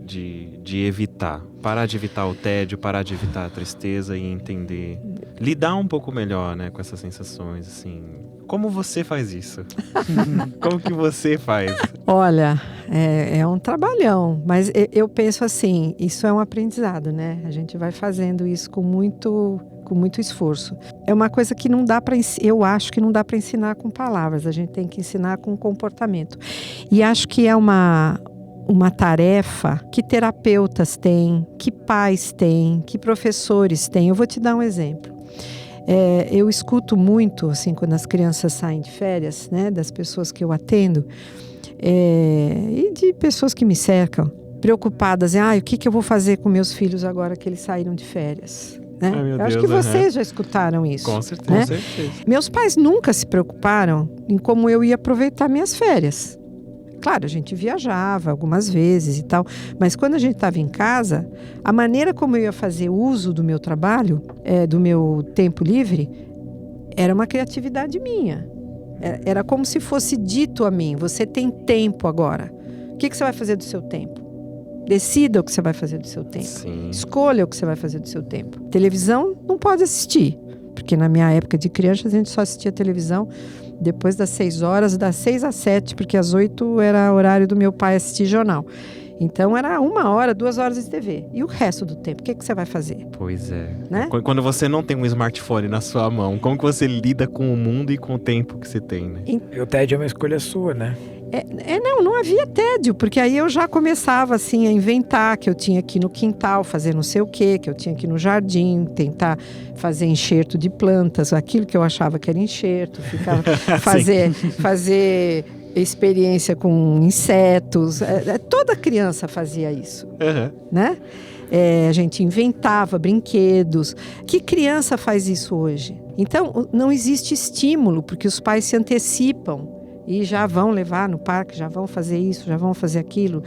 De evitar, parar de evitar o tédio, parar de evitar a tristeza e entender, lidar um pouco melhor, né, com essas sensações, assim. Como você faz isso? Como que você faz? Olha, é um trabalhão, mas eu penso assim, isso é um aprendizado, né? A gente vai fazendo isso com muito esforço. É uma coisa que não dá para, eu acho que não dá para ensinar com palavras, a gente tem que ensinar com comportamento. E acho que é uma tarefa que terapeutas têm, que pais têm, que professores têm. Eu vou te dar um exemplo. Eu escuto muito, assim, quando as crianças saem de férias, né, das pessoas que eu atendo, e de pessoas que me cercam, preocupadas em, o que eu vou fazer com meus filhos agora que eles saíram de férias? Né? Eu acho que vocês já escutaram isso. Com certeza. Né? Com certeza. Meus pais nunca se preocuparam em como eu ia aproveitar minhas férias. Claro, a gente viajava algumas vezes e tal, mas quando a gente estava em casa, a maneira como eu ia fazer uso do meu trabalho, do meu tempo livre, era uma criatividade minha. Era como se fosse dito a mim, você tem tempo agora. O que você vai fazer do seu tempo? Decida o que você vai fazer do seu tempo. Sim. Escolha o que você vai fazer do seu tempo. Televisão não pode assistir, porque na minha época de criança a gente só assistia televisão depois das 6 horas, das 6 às 7, porque às 8 era horário do meu pai assistir jornal. Então era 1 hora, 2 horas de TV. E o resto do tempo, o que você vai fazer? Pois é. Né? Quando você não tem um smartphone na sua mão, como que você lida com o mundo e com o tempo que você tem, né? E o tédio é uma escolha sua, né? Não havia tédio, porque aí eu já começava assim a inventar que eu tinha que ir no quintal fazer não sei o quê, que eu tinha que ir no jardim, tentar fazer enxerto de plantas, aquilo que eu achava que era enxerto, ficava fazer experiência com insetos, toda criança fazia isso, né? A gente inventava brinquedos. Que criança faz isso hoje? Então, não existe estímulo, porque os pais se antecipam e já vão levar no parque, já vão fazer isso, já vão fazer aquilo.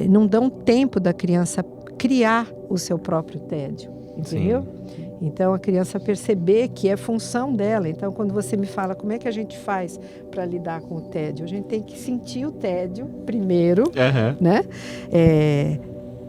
Não dão tempo da criança criar o seu próprio tédio, entendeu? Sim. Então, a criança perceber que é função dela. Então, quando você me fala como é que a gente faz para lidar com o tédio, a gente tem que sentir o tédio primeiro, né?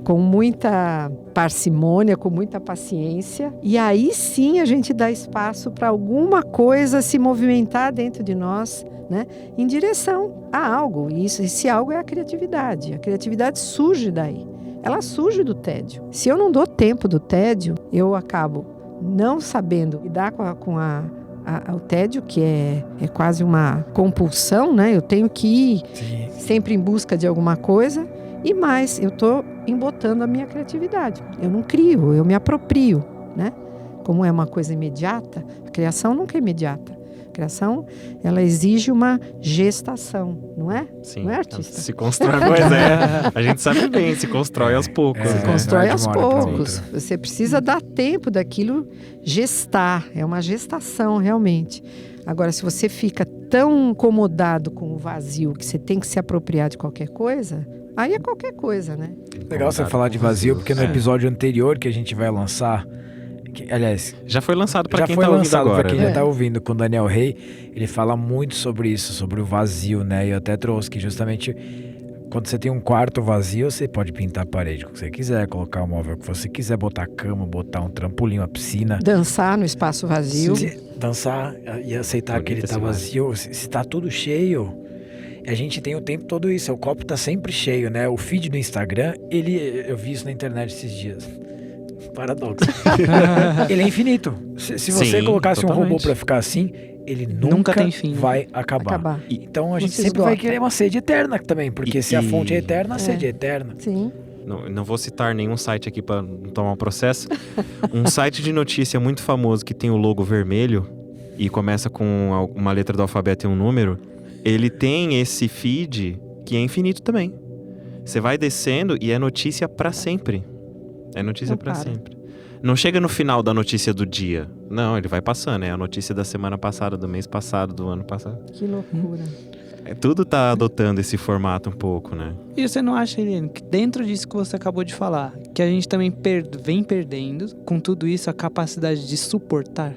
Com muita parcimônia, com muita paciência. E aí sim a gente dá espaço para alguma coisa se movimentar dentro de nós, né, em direção a algo. E esse algo é a criatividade. A criatividade surge daí. Ela surge do tédio. Se eu não dou tempo do tédio, eu acabo não sabendo lidar com ao tédio, que é quase uma compulsão, né? Eu tenho que ir sempre em busca de alguma coisa. E mais, eu estou embotando a minha criatividade. Eu não crio, eu me aproprio, né? Como é uma coisa imediata, a criação nunca é imediata. A criação, ela exige uma gestação, não é? Sim, não é, artista? se constrói, pois é. A gente sabe bem, se constrói aos poucos. Se né? constrói não é de aos uma hora pra poucos. outra. Você precisa dar tempo daquilo gestar. É uma gestação, realmente. Agora, se você fica tão incomodado com o vazio que você tem que se apropriar de qualquer coisa, aí é qualquer coisa, né? Legal você falar de vazio, porque no É. episódio anterior que a gente vai lançar, aliás, Já foi lançado pra já quem foi tá ouvindo lançado agora. pra quem né? já tá ouvindo, com o Daniel Rey, ele fala muito sobre isso, sobre o vazio, né? E eu até trouxe que justamente quando você tem um quarto vazio, você pode pintar a parede com o que você quiser, colocar o móvel que você quiser, botar a cama, botar um trampolim, uma piscina. Dançar no espaço vazio. Dançar e aceitar Bonito que ele tá esse vazio. Se tá tudo cheio, a gente tem o tempo todo isso. O copo tá sempre cheio, né? O feed do Instagram, eu vi isso na internet esses dias. Paradoxo. Ele é infinito. Se você Sim, colocasse um robô totalmente. pra ficar assim, ele Nunca tem fim, né? vai acabar. Então a gente Você sempre vai esgota. querer uma sede eterna também, porque se a fonte é eterna, a sede é eterna. Sim. Não vou citar nenhum site aqui pra não tomar um processo. Um site de notícia muito famoso que tem o logo vermelho e começa com uma letra do alfabeto e um número, ele tem esse feed que é infinito também. Você vai descendo e é notícia pra sempre. É notícia Não pra para. sempre. Não chega no final da notícia do dia. Não, ele vai passando. É a notícia da semana passada, do mês passado, do ano passado. Que loucura. Tudo tá adotando esse formato um pouco, né? E você não acha, Eliane, que dentro disso que você acabou de falar, que a gente também vem perdendo, com tudo isso, a capacidade de suportar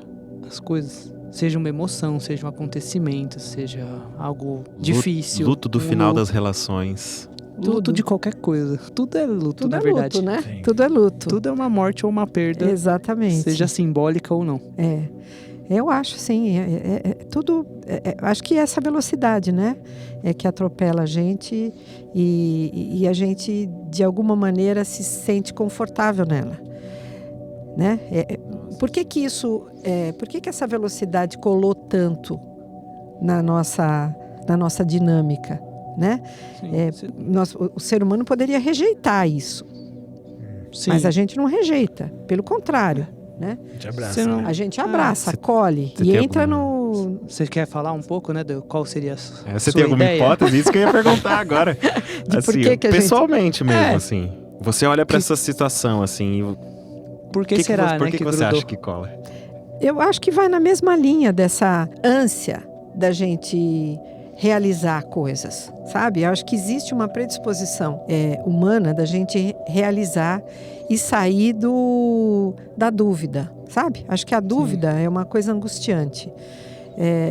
as coisas? Seja uma emoção, seja um acontecimento, seja algo difícil. Luto do um final luto, das relações. Luto Tudo. de qualquer coisa. Tudo é luto, Tudo na é verdade. luto, né? Sim. Tudo é luto. Tudo é uma morte ou uma perda, Exatamente. seja simbólica ou não. Eu acho, sim. Tudo. Acho que essa velocidade, né? É que atropela a gente e a gente, de alguma maneira, se sente confortável nela. Né? Por que que essa velocidade colou tanto na nossa dinâmica? Né? Sim, O ser humano poderia rejeitar isso, sim. mas a gente não rejeita. Pelo contrário. Né? A gente abraça. Você não- A gente abraça, acolhe você e tem entra alguma- no... Você quer falar um pouco, né, de qual seria a Você sua tem alguma ideia? hipótese? Isso que eu ia perguntar agora. por que que a gente- pessoalmente mesmo, É. assim. Você olha pra essa situação, assim, e Por que será, por né, que você grudou? acha que cola? Eu acho que vai na mesma linha dessa ânsia da gente realizar coisas, sabe? Eu acho que existe uma predisposição humana da gente realizar e sair da dúvida, sabe? Acho que a dúvida é uma coisa angustiante.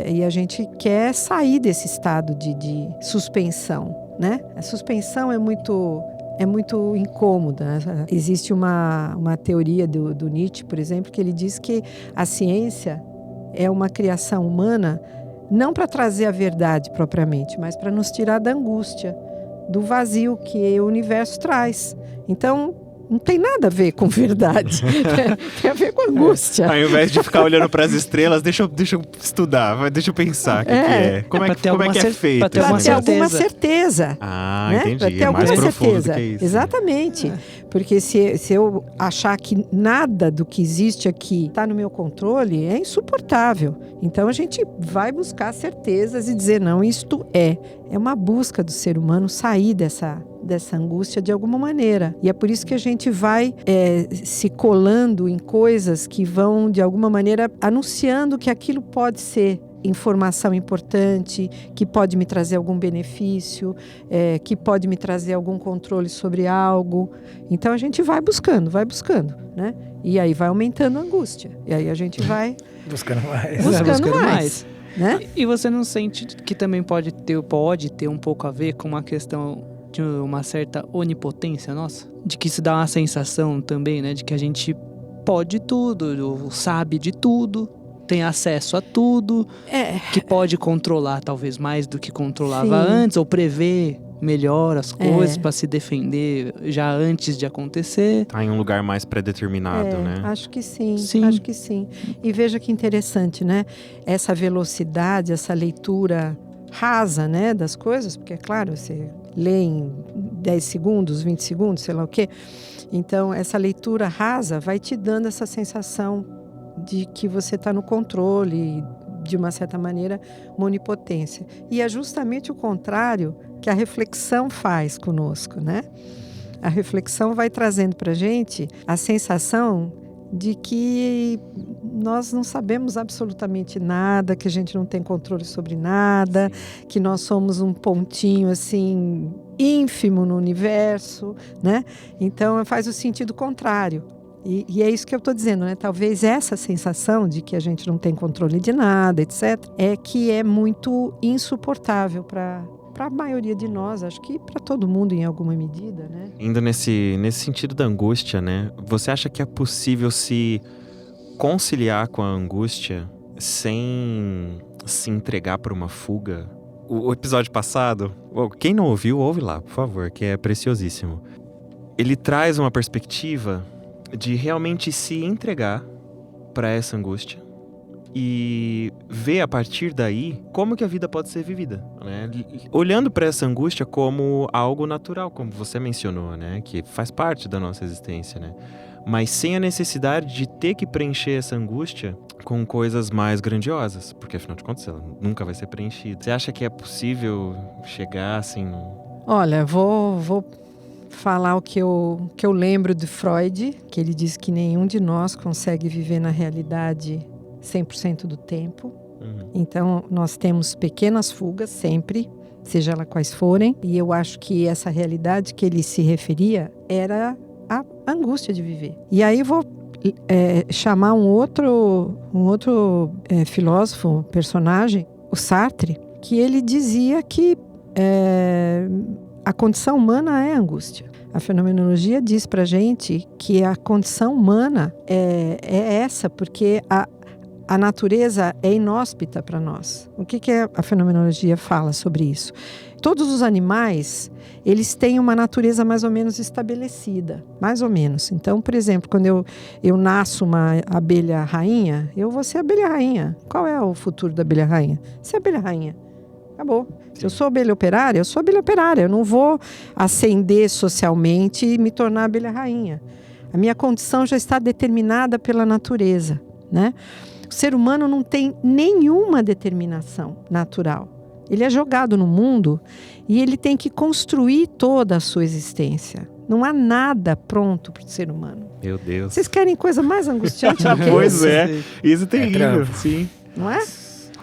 E a gente quer sair desse estado de suspensão, né? A suspensão é muito incômoda. Existe uma teoria do Nietzsche, por exemplo, que ele diz que a ciência é uma criação humana não para trazer a verdade propriamente, mas para nos tirar da angústia, do vazio que o universo traz. Então, não tem nada a ver com verdade. Tem a ver com angústia. Ao invés de ficar olhando pras estrelas, deixa eu estudar, deixa eu pensar o que é. Como pra é ter que alguma é cer- feito? pra ter Para esse ter negócio? alguma certeza. certeza. Ah, Né? entendi. Pra ter É mais alguma profundo certeza. do que isso. Exatamente. Porque se eu achar que nada do que existe aqui está no meu controle, é insuportável. Então a gente vai buscar certezas e dizer, não, isto é uma busca do ser humano sair dessa angústia de alguma maneira. E é por isso que a gente vai se colando em coisas que vão, de alguma maneira, anunciando que aquilo pode ser informação importante, que pode me trazer algum benefício, que pode me trazer algum controle sobre algo. Então a gente vai buscando, né? E aí vai aumentando a angústia. E aí a gente vai Buscando mais. buscando mais. Né? E você não sente que também pode ter um pouco a ver com uma questão de uma certa onipotência nossa? De que isso dá uma sensação também, né? De que a gente pode tudo, sabe de tudo. tem acesso a tudo, que pode controlar talvez mais do que controlava antes, ou prever melhor as coisas para se defender já antes de acontecer. Tá em um lugar mais pré-determinado, né? Acho que sim, acho que sim. E veja que interessante, né? Essa velocidade, essa leitura rasa, né, das coisas, porque é claro, você lê em 10 segundos, 20 segundos, sei lá o quê. Então, essa leitura rasa vai te dando essa sensação de que você está no controle, de uma certa maneira, uma onipotência. E é justamente o contrário que a reflexão faz conosco, né? A reflexão vai trazendo para a gente a sensação de que nós não sabemos absolutamente nada, que a gente não tem controle sobre nada, que nós somos um pontinho assim ínfimo no universo, né? Então faz o sentido contrário. E é isso que eu estou dizendo, né? Talvez essa sensação de que a gente não tem controle de nada, etc., é que é muito insuportável para a maioria de nós, acho que para todo mundo em alguma medida, né? Indo nesse sentido da angústia, né? Você acha que é possível se conciliar com a angústia sem se entregar para uma fuga? O episódio passado, quem não ouviu, ouve lá, por favor, que é preciosíssimo. Ele traz uma perspectiva de realmente se entregar para essa angústia e ver a partir daí como que a vida pode ser vivida, né? Olhando para essa angústia como algo natural, como você mencionou, né? Que faz parte da nossa existência, né? Mas sem a necessidade de ter que preencher essa angústia com coisas mais grandiosas, porque afinal de contas ela nunca vai ser preenchida. Você acha que é possível chegar assim? Olha, vou falar o que eu lembro de Freud, que ele diz que nenhum de nós consegue viver na realidade 100% do tempo. Então, nós temos pequenas fugas sempre, seja elas quais forem. E eu acho que essa realidade que ele se referia era a angústia de viver. E aí vou chamar um outro filósofo, personagem, o Sartre, que ele dizia que a condição humana é angústia. A fenomenologia diz pra gente que a condição humana é essa, porque a natureza é inóspita para nós. O que a fenomenologia fala sobre isso? Todos os animais, eles têm uma natureza mais ou menos estabelecida, mais ou menos. Então, por exemplo, quando eu nasço uma abelha rainha, eu vou ser abelha rainha. Qual é o futuro da abelha rainha? Ser abelha rainha. Acabou. Se eu sou abelha operária, eu sou abelha operária. Eu não vou ascender socialmente e me tornar abelha rainha. A minha condição já está determinada pela natureza, né? O ser humano não tem nenhuma determinação natural. Ele é jogado no mundo e ele tem que construir toda a sua existência. Não há nada pronto para o ser humano. Meu Deus. Vocês querem coisa mais angustiante do que Pois isso? Isso é terrível. Sim. Não é?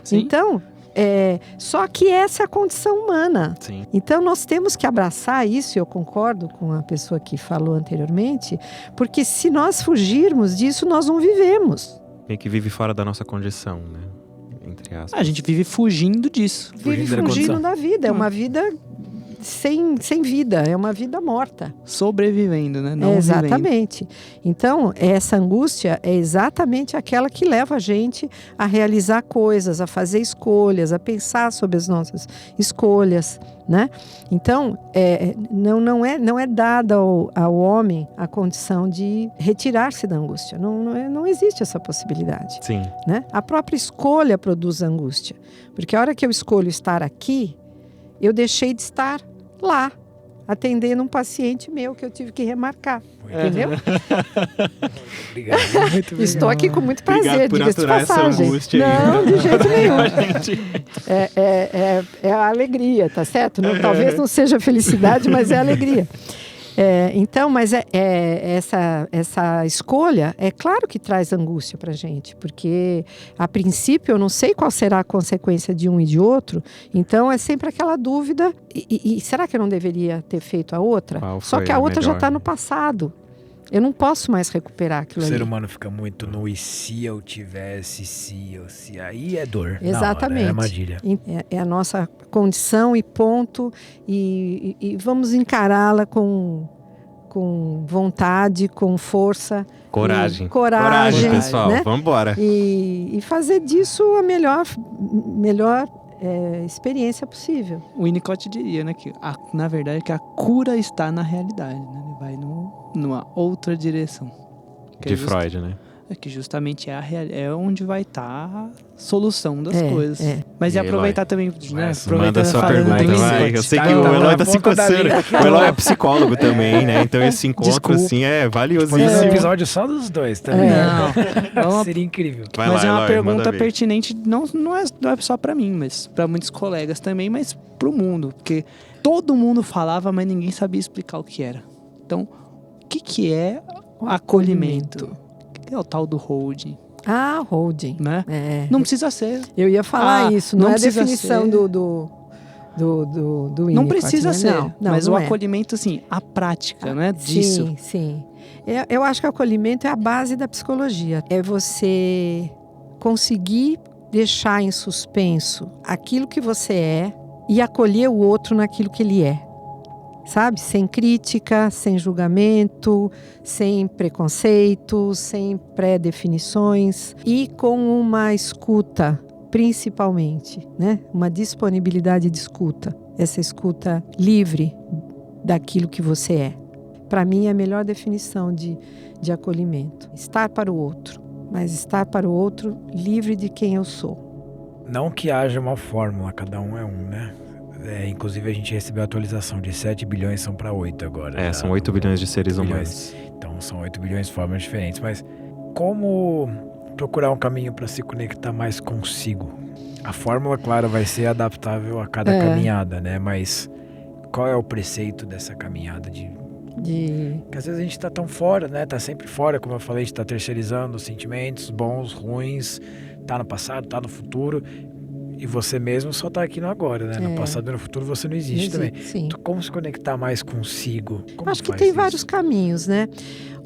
Sim. Então, só que essa é a condição humana. Sim. Então, nós temos que abraçar isso, eu concordo com a pessoa que falou anteriormente, porque se nós fugirmos disso, nós não vivemos. Meio que vive fora da nossa condição, né? Entre aspas. A gente vive fugindo disso. Vive da fugindo condição. da vida. É uma vida sem vida. É uma vida morta. Sobrevivendo, né? Não vivendo. Exatamente. Então, essa angústia é exatamente aquela que leva a gente a realizar coisas, a fazer escolhas, a pensar sobre as nossas escolhas, né? Então, não é dada ao homem a condição de retirar-se da angústia. Não existe essa possibilidade. Sim. Né? A própria escolha produz angústia. Porque a hora que eu escolho estar aqui, eu deixei de estar lá, atendendo um paciente meu que eu tive que remarcar. Entendeu? Obrigado. Muito obrigado. Estou aqui com muito prazer, Obrigado por diga-se de aturar essa passagem. angústia aí. Não, de jeito nenhum. Gente. É a alegria, tá certo? Talvez não seja felicidade, mas é alegria. Então, mas essa escolha, é claro que traz angústia pra gente, porque a princípio eu não sei qual será a consequência de um e de outro, então é sempre aquela dúvida, e será que eu não deveria ter feito a outra? Qual Só foi que a a outra já melhor? está no passado. Eu não posso mais recuperar O aquilo ser ali. humano fica muito no e se eu tivesse, se eu, se... Aí é dor. Exatamente. É armadilha. É a nossa condição e ponto, e vamos encará-la com vontade, com força. Coragem. Coragem, pessoal. né? Vambora. E fazer disso a melhor experiência possível. O Winnicott diria, né, que na verdade que a cura está na realidade, né? Ele vai numa outra direção. Que De Freud, né? Que justamente é onde vai estar a solução das coisas. Mas E e aproveitar também, né? Manda a sua pergunta, vai. Eu sei que Tá, o Eloy tá se ponta da coçando. linha. O Eloy é psicólogo também, né? Então esse encontro, Desculpa. assim, é Podemos valiosíssimo. um episódio só dos dois também. Não. Seria incrível. Vai Mas lá, é uma Eloy, pergunta manda ver. pertinente, não é só pra mim, mas pra muitos colegas também, mas pro mundo. Porque todo mundo falava, mas ninguém sabia explicar o que era. Então, o que é acolhimento? O que é o tal do holding? Holding. Né? Não Não precisa ser. Eu ia falar isso, não é a precisa definição ser. do Winnicott, Não precisa né? ser, Não, mas não o é. acolhimento, assim, a prática, né, disso. Sim. Eu acho que o acolhimento é a base da psicologia. É você conseguir deixar em suspenso aquilo que você é e acolher o outro naquilo que ele é. Sabe? Sem crítica, sem julgamento, sem preconceito, sem pré-definições e com uma escuta, principalmente, né? Uma disponibilidade de escuta. Essa escuta livre daquilo que você é. Para mim, é a melhor definição de acolhimento. Estar para o outro, mas estar para o outro livre de quem eu sou. Não que haja uma fórmula, cada um é um, né? Inclusive a gente recebeu a atualização de 7 bilhões são para 8 agora. São 8 bilhões de seres humanos. Então são 8 bilhões de formas diferentes. Mas como procurar um caminho para se conectar mais consigo? A fórmula, claro, vai ser adaptável a cada caminhada, né? Mas qual é o preceito dessa caminhada Porque às vezes a gente tá tão fora, né? Tá sempre fora, como eu falei, a gente tá terceirizando os sentimentos bons, ruins, tá no passado, tá no futuro. E você mesmo só tá aqui no agora, né? No passado e no futuro você não existe também. Sim. Então, como se conectar mais consigo? Como Acho que faz tem isso? vários caminhos, né?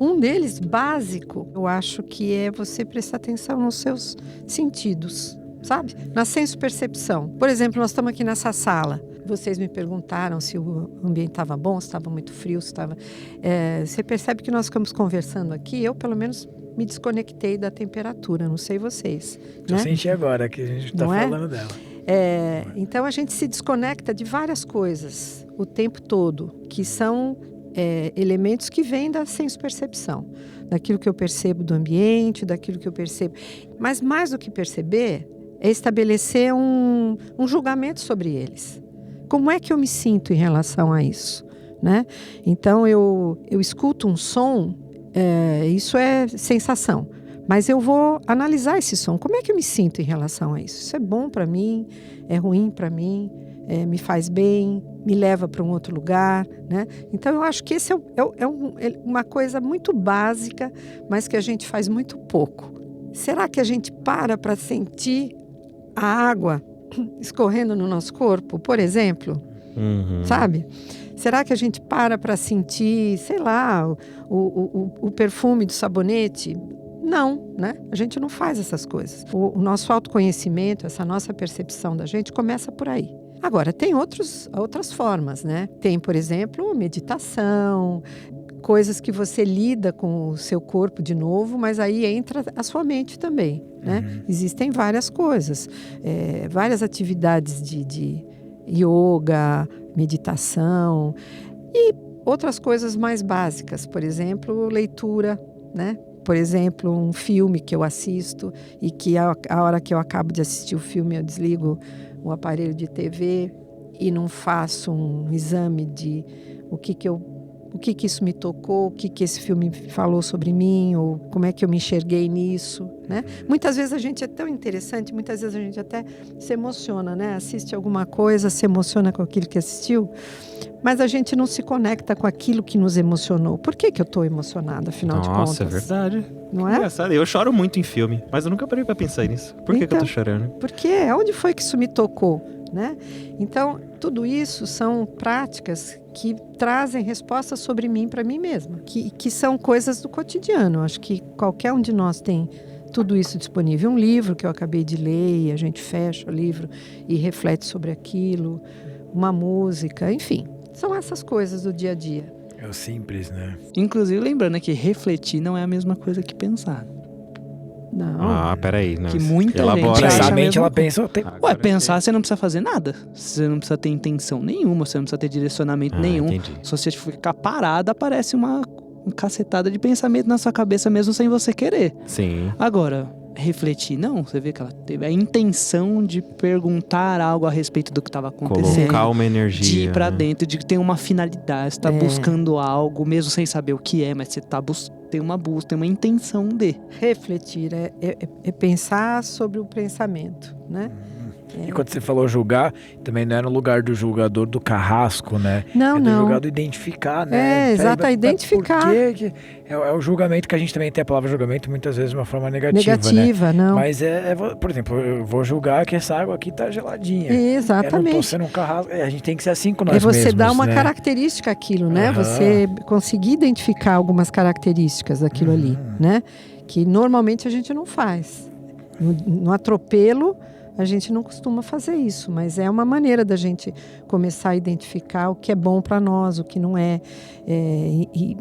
Um deles, básico, eu acho que é você prestar atenção nos seus sentidos, sabe? Na senso-percepção. Por exemplo, nós estamos aqui nessa sala. Vocês me perguntaram se o ambiente estava bom, se estava muito frio, se estava... você percebe que nós ficamos conversando aqui, eu pelo menos me desconectei da temperatura, não sei vocês. Eu né? senti agora que a gente tá falando dela. Então a gente se desconecta de várias coisas o tempo todo, que são elementos que vêm da senso-percepção, daquilo que eu percebo do ambiente, daquilo que eu percebo. Mas mais do que perceber, é estabelecer um julgamento sobre eles. Como é que eu me sinto em relação a isso? Né? Então eu escuto um som, isso é sensação. Mas eu vou analisar esse som. Como é que eu me sinto em relação a isso? Isso é bom para mim? É ruim para mim? Me faz bem? Me leva para um outro lugar? Né? Então, eu acho que esse é uma coisa muito básica, mas que a gente faz muito pouco. Será que a gente para sentir a água escorrendo no nosso corpo, por exemplo? Sabe? Será que a gente para sentir, sei lá, o perfume do sabonete? Não, né? A gente não faz essas coisas. O nosso autoconhecimento, essa nossa percepção da gente começa por aí. Agora, tem outras formas, né? Tem, por exemplo, meditação, coisas que você lida com o seu corpo de novo, mas aí entra a sua mente também, né? Existem várias coisas, várias atividades de yoga, meditação e outras coisas mais básicas, por exemplo, leitura, né? Por exemplo, um filme que eu assisto e que a hora que eu acabo de assistir o filme eu desligo o aparelho de TV e não faço um exame de o que isso me tocou, o que esse filme falou sobre mim, ou como é que eu me enxerguei nisso, né? Muitas vezes a gente é tão interessante, muitas vezes a gente até se emociona, né? Assiste alguma coisa, se emociona com aquilo que assistiu, mas a gente não se conecta com aquilo que nos emocionou. Por que eu estou emocionada, afinal de contas? Nossa, é verdade. Não é? Engraçado. Eu choro muito em filme, mas eu nunca parei pra pensar nisso. Por que eu tô chorando? Porque onde foi que isso me tocou, né? Então, tudo isso são práticas que trazem respostas sobre mim para mim mesma, que são coisas do cotidiano. Acho que qualquer um de nós tem tudo isso disponível. Um livro que eu acabei de ler e a gente fecha o livro e reflete sobre aquilo, uma música, enfim. São essas coisas do dia a dia. É o simples, né? Inclusive, lembrando que refletir não é a mesma coisa que pensar. Não. Ah, peraí. Não. Que muita Elabora gente aí. acha Pensar a a mente, mesma ela coisa. pensa o tempo. Ué, pensar você não precisa fazer nada. Você não precisa ter intenção nenhuma, você não precisa ter direcionamento nenhum. Entendi. Se você ficar parado, aparece uma cacetada de pensamento na sua cabeça mesmo sem você querer. Sim. Agora, refletir, não. Você vê que ela teve a intenção de perguntar algo a respeito do que estava acontecendo. Colocar uma energia. De ir pra né? dentro, de ter uma finalidade. Você tá buscando algo, mesmo sem saber o que é, mas você tá tem uma busca, tem uma intenção de. Refletir é pensar sobre o pensamento, né? E quando você falou julgar, também não é no lugar do julgador do carrasco, né? Não, é do não. julgador identificar, né? É, exato, Peraí, identificar. Por que é o julgamento que a gente também tem a palavra julgamento muitas vezes de uma forma negativa, Negativa, né? não. Mas por exemplo, eu vou julgar que essa água aqui tá geladinha. Eu não tô Exatamente. sendo um carrasco. A gente tem que ser assim com nós É você mesmos, dar uma né? característica àquilo, né? Aham. Você conseguir identificar algumas características daquilo ali, né? Que normalmente a gente não faz. No atropelo, a gente não costuma fazer isso, mas é uma maneira da gente começar a identificar o que é bom para nós, o que não é. E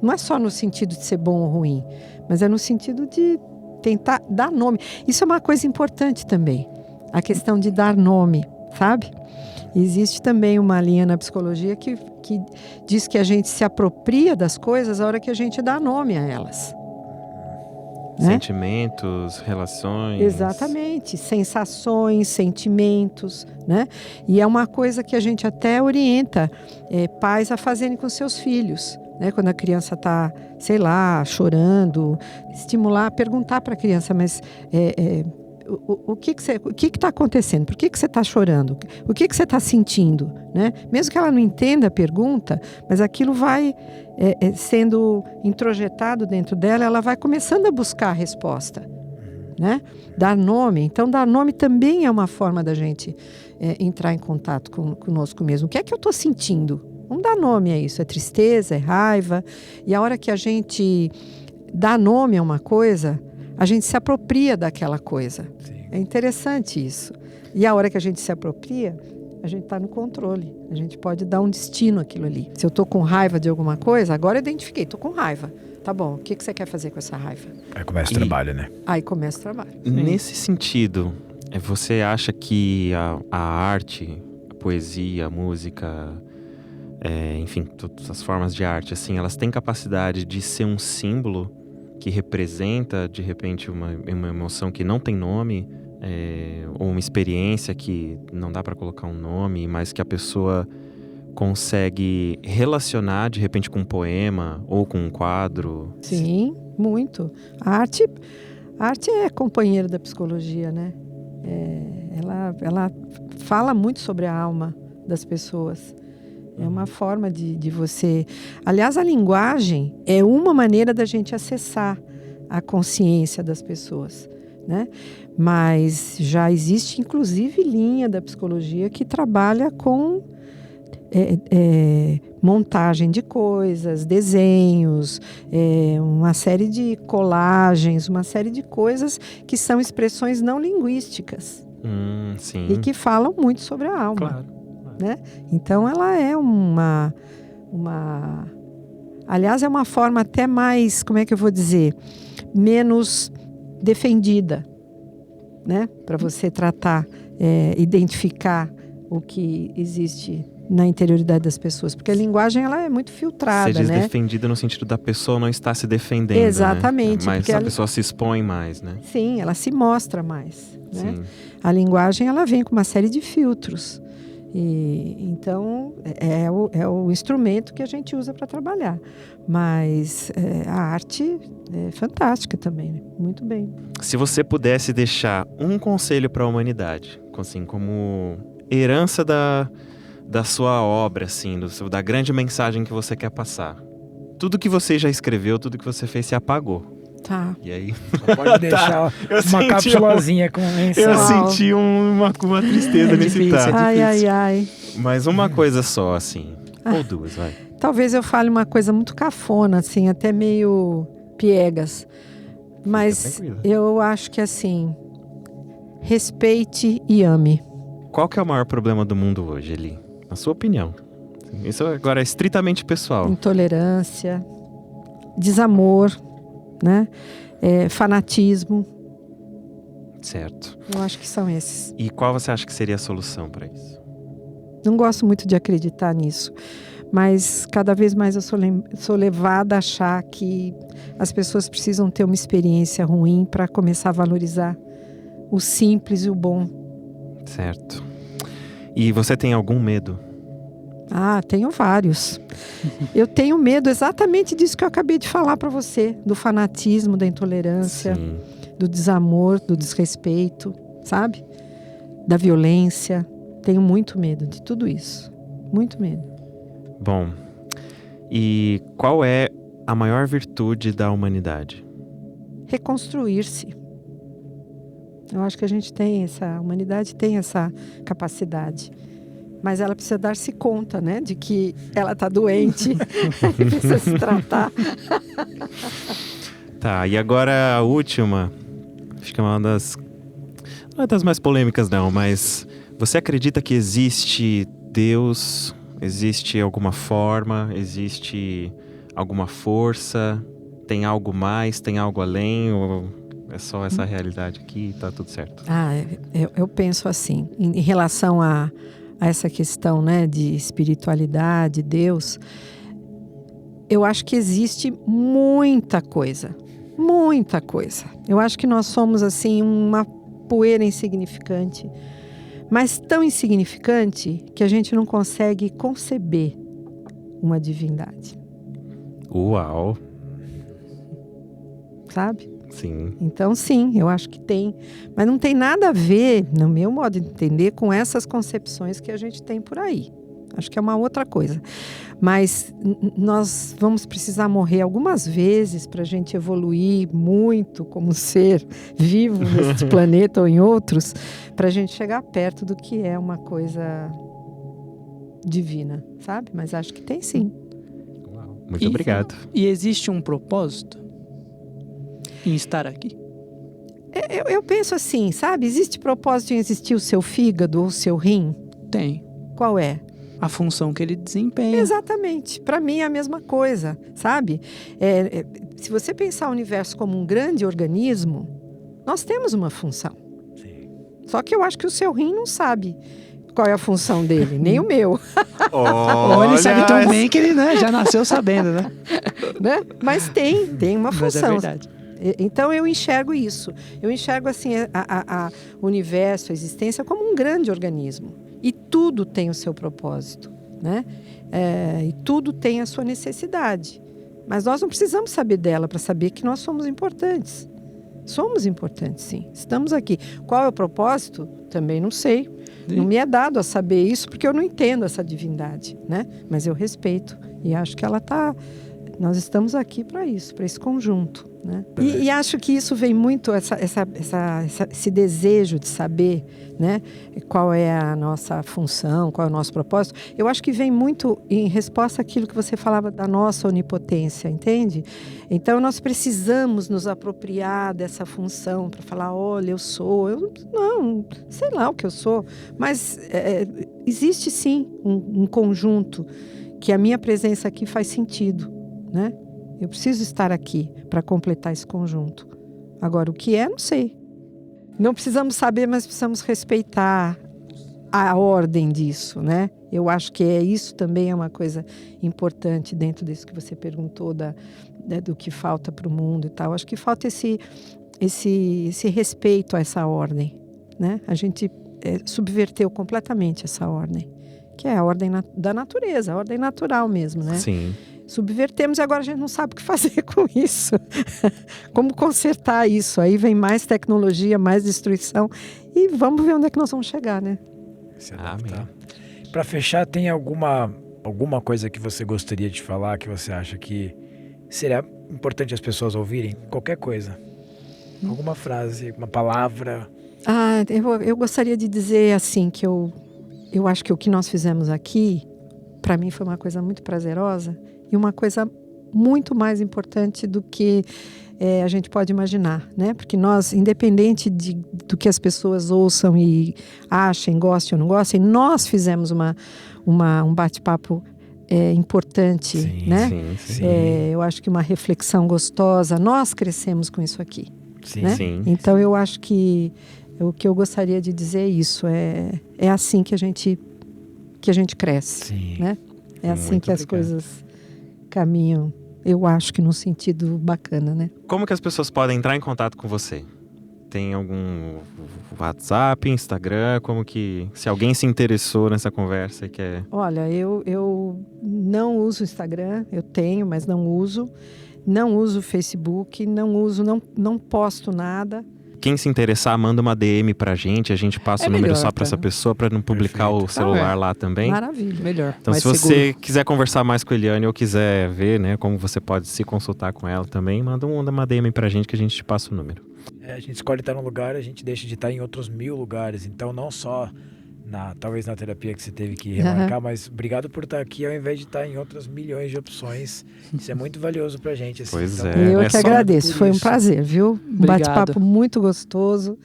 não é só no sentido de ser bom ou ruim, mas é no sentido de tentar dar nome. Isso é uma coisa importante também, a questão de dar nome, sabe? Existe também uma linha na psicologia que diz que a gente se apropria das coisas a hora que a gente dá nome a elas. Né? Sentimentos, relações. Exatamente, sensações, sentimentos, né? E é uma coisa que a gente até orienta pais a fazerem com seus filhos, né? Quando a criança está, sei lá, chorando, estimular, perguntar para a criança, mas o que está acontecendo? Por que você está chorando? O que você está sentindo? Né? Mesmo que ela não entenda a pergunta, mas aquilo vai sendo introjetado dentro dela, ela vai começando a buscar a resposta. Né? Dar nome. Então, dar nome também é uma forma da gente entrar em contato conosco mesmo. O que é que eu estou sentindo? Vamos dar nome a isso. É tristeza, é raiva. E a hora que a gente dá nome a uma coisa, a gente se apropria daquela coisa. Sim. É interessante isso. E a hora que a gente se apropria, a gente está no controle. A gente pode dar um destino àquilo ali. Se eu estou com raiva de alguma coisa, agora eu identifiquei, estou com raiva. Tá bom, o que você quer fazer com essa raiva? Aí começa o trabalho, né? Aí começa o trabalho. Nesse sentido, você acha que a arte, a poesia, a música, enfim, todas as formas de arte, assim, elas têm capacidade de ser um símbolo que representa, de repente, uma emoção que não tem nome, ou uma experiência que não dá para colocar um nome, mas que a pessoa consegue relacionar, de repente, com um poema ou com um quadro? Sim, muito. A arte é companheira da psicologia, né? Ela fala muito sobre a alma das pessoas. É uma forma de você... Aliás, a linguagem é uma maneira da gente acessar a consciência das pessoas, né? Mas já existe, inclusive, linha da psicologia que trabalha com montagem de coisas, desenhos, uma série de colagens, uma série de coisas que são expressões não linguísticas Sim. e que falam muito sobre a alma. Claro. Né? Então ela é uma... Aliás, é uma forma até mais, como é que eu vou dizer, menos defendida, né? Para você tratar, identificar o que existe na interioridade das pessoas, porque a linguagem ela é muito filtrada, Você diz né? defendida no sentido da pessoa não estar se defendendo, Exatamente, né? Mas porque a pessoa se expõe mais, né? Sim, ela se mostra mais, né? Sim. A linguagem ela vem com uma série de filtros. Então, é o instrumento que a gente usa para trabalhar. Mas a arte é fantástica também, né? Muito bem. Se você pudesse deixar um conselho para a humanidade, assim, como herança da sua obra, assim, da grande mensagem que você quer passar. Tudo que você já escreveu, tudo que você fez, se apagou. Tá. E aí? Só pode deixar uma cápsulazinha com mensagem. Eu Uau. senti uma tristeza nesse difícil, tá. Ai. Mas uma coisa só, assim. Ou duas, vai. Talvez eu fale uma coisa muito cafona, assim, até meio piegas. Mas tranquila. eu acho que, assim, respeite e ame. Qual que é o maior problema do mundo hoje, Eli? Na sua opinião. Isso agora é estritamente pessoal. Intolerância, desamor, né? Fanatismo. Certo. Eu acho que são esses. E qual você acha que seria a solução para isso? Não gosto muito de acreditar nisso, mas cada vez mais eu sou levada a achar que as pessoas precisam ter uma experiência ruim para começar a valorizar o simples e o bom. Certo. E você tem algum medo? Ah, tenho vários. Eu tenho medo exatamente disso que eu acabei de falar para você, do fanatismo, da intolerância, Sim. do desamor, do desrespeito, sabe? Da violência. Tenho muito medo de tudo isso. Muito medo. Bom, e qual é a maior virtude da humanidade? Reconstruir-se. Eu acho que a humanidade tem essa capacidade. Mas ela precisa dar-se conta, né? De que ela está doente e precisa se tratar. Tá, e agora a última. Acho que é uma das... Não é das mais polêmicas, não, mas... Você acredita que existe Deus? Existe alguma forma? Existe alguma força? Tem algo mais? Tem algo além? Ou é só essa realidade aqui e tá tudo certo? Eu penso assim, em relação a essa questão, né, de espiritualidade, Deus, eu acho que existe muita coisa. Muita coisa. Eu acho que nós somos, assim, uma poeira insignificante, mas tão insignificante que a gente não consegue conceber uma divindade. Uau! Sabe? Sim. Então, sim, eu acho que tem. Mas não tem nada a ver, no meu modo de entender, com essas concepções que a gente tem por aí. Acho que é uma outra coisa. Mas nós vamos precisar morrer algumas vezes para a gente evoluir muito como ser vivo nesse planeta ou em outros, para a gente chegar perto do que é uma coisa divina, sabe? Mas acho que tem sim. Uau. Muito obrigado. E existe um propósito em estar aqui? Eu penso assim, sabe? Existe propósito em existir o seu fígado ou o seu rim? Tem. Qual é? A função que ele desempenha. Exatamente. Para mim é a mesma coisa, sabe? Se você pensar o universo como um grande organismo, nós temos uma função. Sim. Só que eu acho que o seu rim não sabe qual é a função dele, nem o meu. Ou ele sabe tão bem que ele, né, já nasceu sabendo, né? Né? Mas tem uma função. Mas é verdade. Então eu enxergo isso. Eu enxergo assim o universo, a existência como um grande organismo. E tudo tem o seu propósito, né? E tudo tem a sua necessidade. Mas nós não precisamos saber dela para saber que nós somos importantes. Somos importantes, sim. Estamos aqui. Qual é o propósito? Também não sei. Sim. Não me é dado a saber isso porque eu não entendo essa divindade, né? Mas eu respeito e acho que ela está... Nós estamos aqui para isso, para esse conjunto, né? E acho que isso vem muito, esse desejo de saber, né, qual é a nossa função, qual é o nosso propósito. Eu acho que vem muito em resposta àquilo que você falava da nossa onipotência, entende? Então nós precisamos nos apropriar dessa função para falar, olha, eu sou, não sei lá o que eu sou, mas existe sim um conjunto que a minha presença aqui faz sentido. Né? Eu preciso estar aqui para completar esse conjunto. Agora, o que é, não sei. Não precisamos saber, mas precisamos respeitar a ordem disso, né? Eu acho que isso também é uma coisa importante dentro disso que você perguntou do que falta para o mundo e tal. Acho que falta esse respeito a essa ordem, né? A gente subverteu completamente essa ordem, que é a ordem da natureza, a ordem natural mesmo, né? Sim. Subvertemos e agora a gente não sabe o que fazer com isso. Como consertar isso? Aí vem mais tecnologia, mais destruição e vamos ver onde é que nós vamos chegar, né? Amém. Para fechar, tem alguma coisa que você gostaria de falar, que você acha que seria importante as pessoas ouvirem? Qualquer coisa. Alguma frase, uma palavra? Eu gostaria de dizer assim, que eu acho que o que nós fizemos aqui, para mim foi uma coisa muito prazerosa e uma coisa muito mais importante do que a gente pode imaginar, né? Porque nós, independente do que as pessoas ouçam e achem, gostem ou não gostem, nós fizemos um bate-papo importante, Sim, né? Sim. Eu acho que uma reflexão gostosa. Nós crescemos com isso aqui, Sim, né? Sim. Então eu acho que o que eu gostaria de dizer é isso. É assim que a gente cresce, Sim. né? É assim Muito que as obrigado. coisas caminham. Eu acho que num sentido bacana, né? Como que as pessoas podem entrar em contato com você? Tem algum WhatsApp, Instagram? Como que... Se alguém se interessou nessa conversa e quer... Olha, eu não uso Instagram, eu tenho, mas não uso. Não uso Facebook, não posto nada. Quem se interessar, manda uma DM pra gente. A gente passa É o número melhor, só pra essa tá? pessoa, pra não publicar Perfeito. o celular é. lá também. Maravilha. Melhor. Então, mais se você seguro. quiser conversar mais com a Eliane ou quiser ver, né, como você pode se consultar com ela também, manda uma DM pra gente que a gente te passa o número. A gente escolhe estar num lugar, a gente deixa de estar em outros 1000 lugares. Então, não só talvez na terapia que você teve que remarcar, mas obrigado por estar aqui ao invés de estar em outras milhões de opções. Isso é muito valioso pra gente. Assim. Pois Então, é. Eu é que só agradeço, por foi um isso. prazer, viu? Um Obrigado. bate-papo muito gostoso.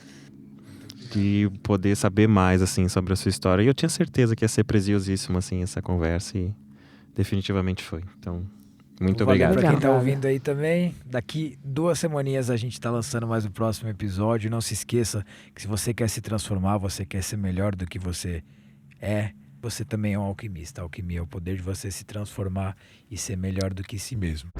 De poder saber mais, assim, sobre a sua história. E eu tinha certeza que ia ser preciosíssimo, assim, essa conversa e definitivamente foi. Então, muito Valeu obrigado. pra quem tá Obrigada. ouvindo aí também. Daqui 2 semaninhas a gente tá lançando mais o próximo episódio. Não se esqueça que se você quer se transformar, você quer ser melhor do que você é, você também é um alquimista. A alquimia é o poder de você se transformar e ser melhor do que si mesmo.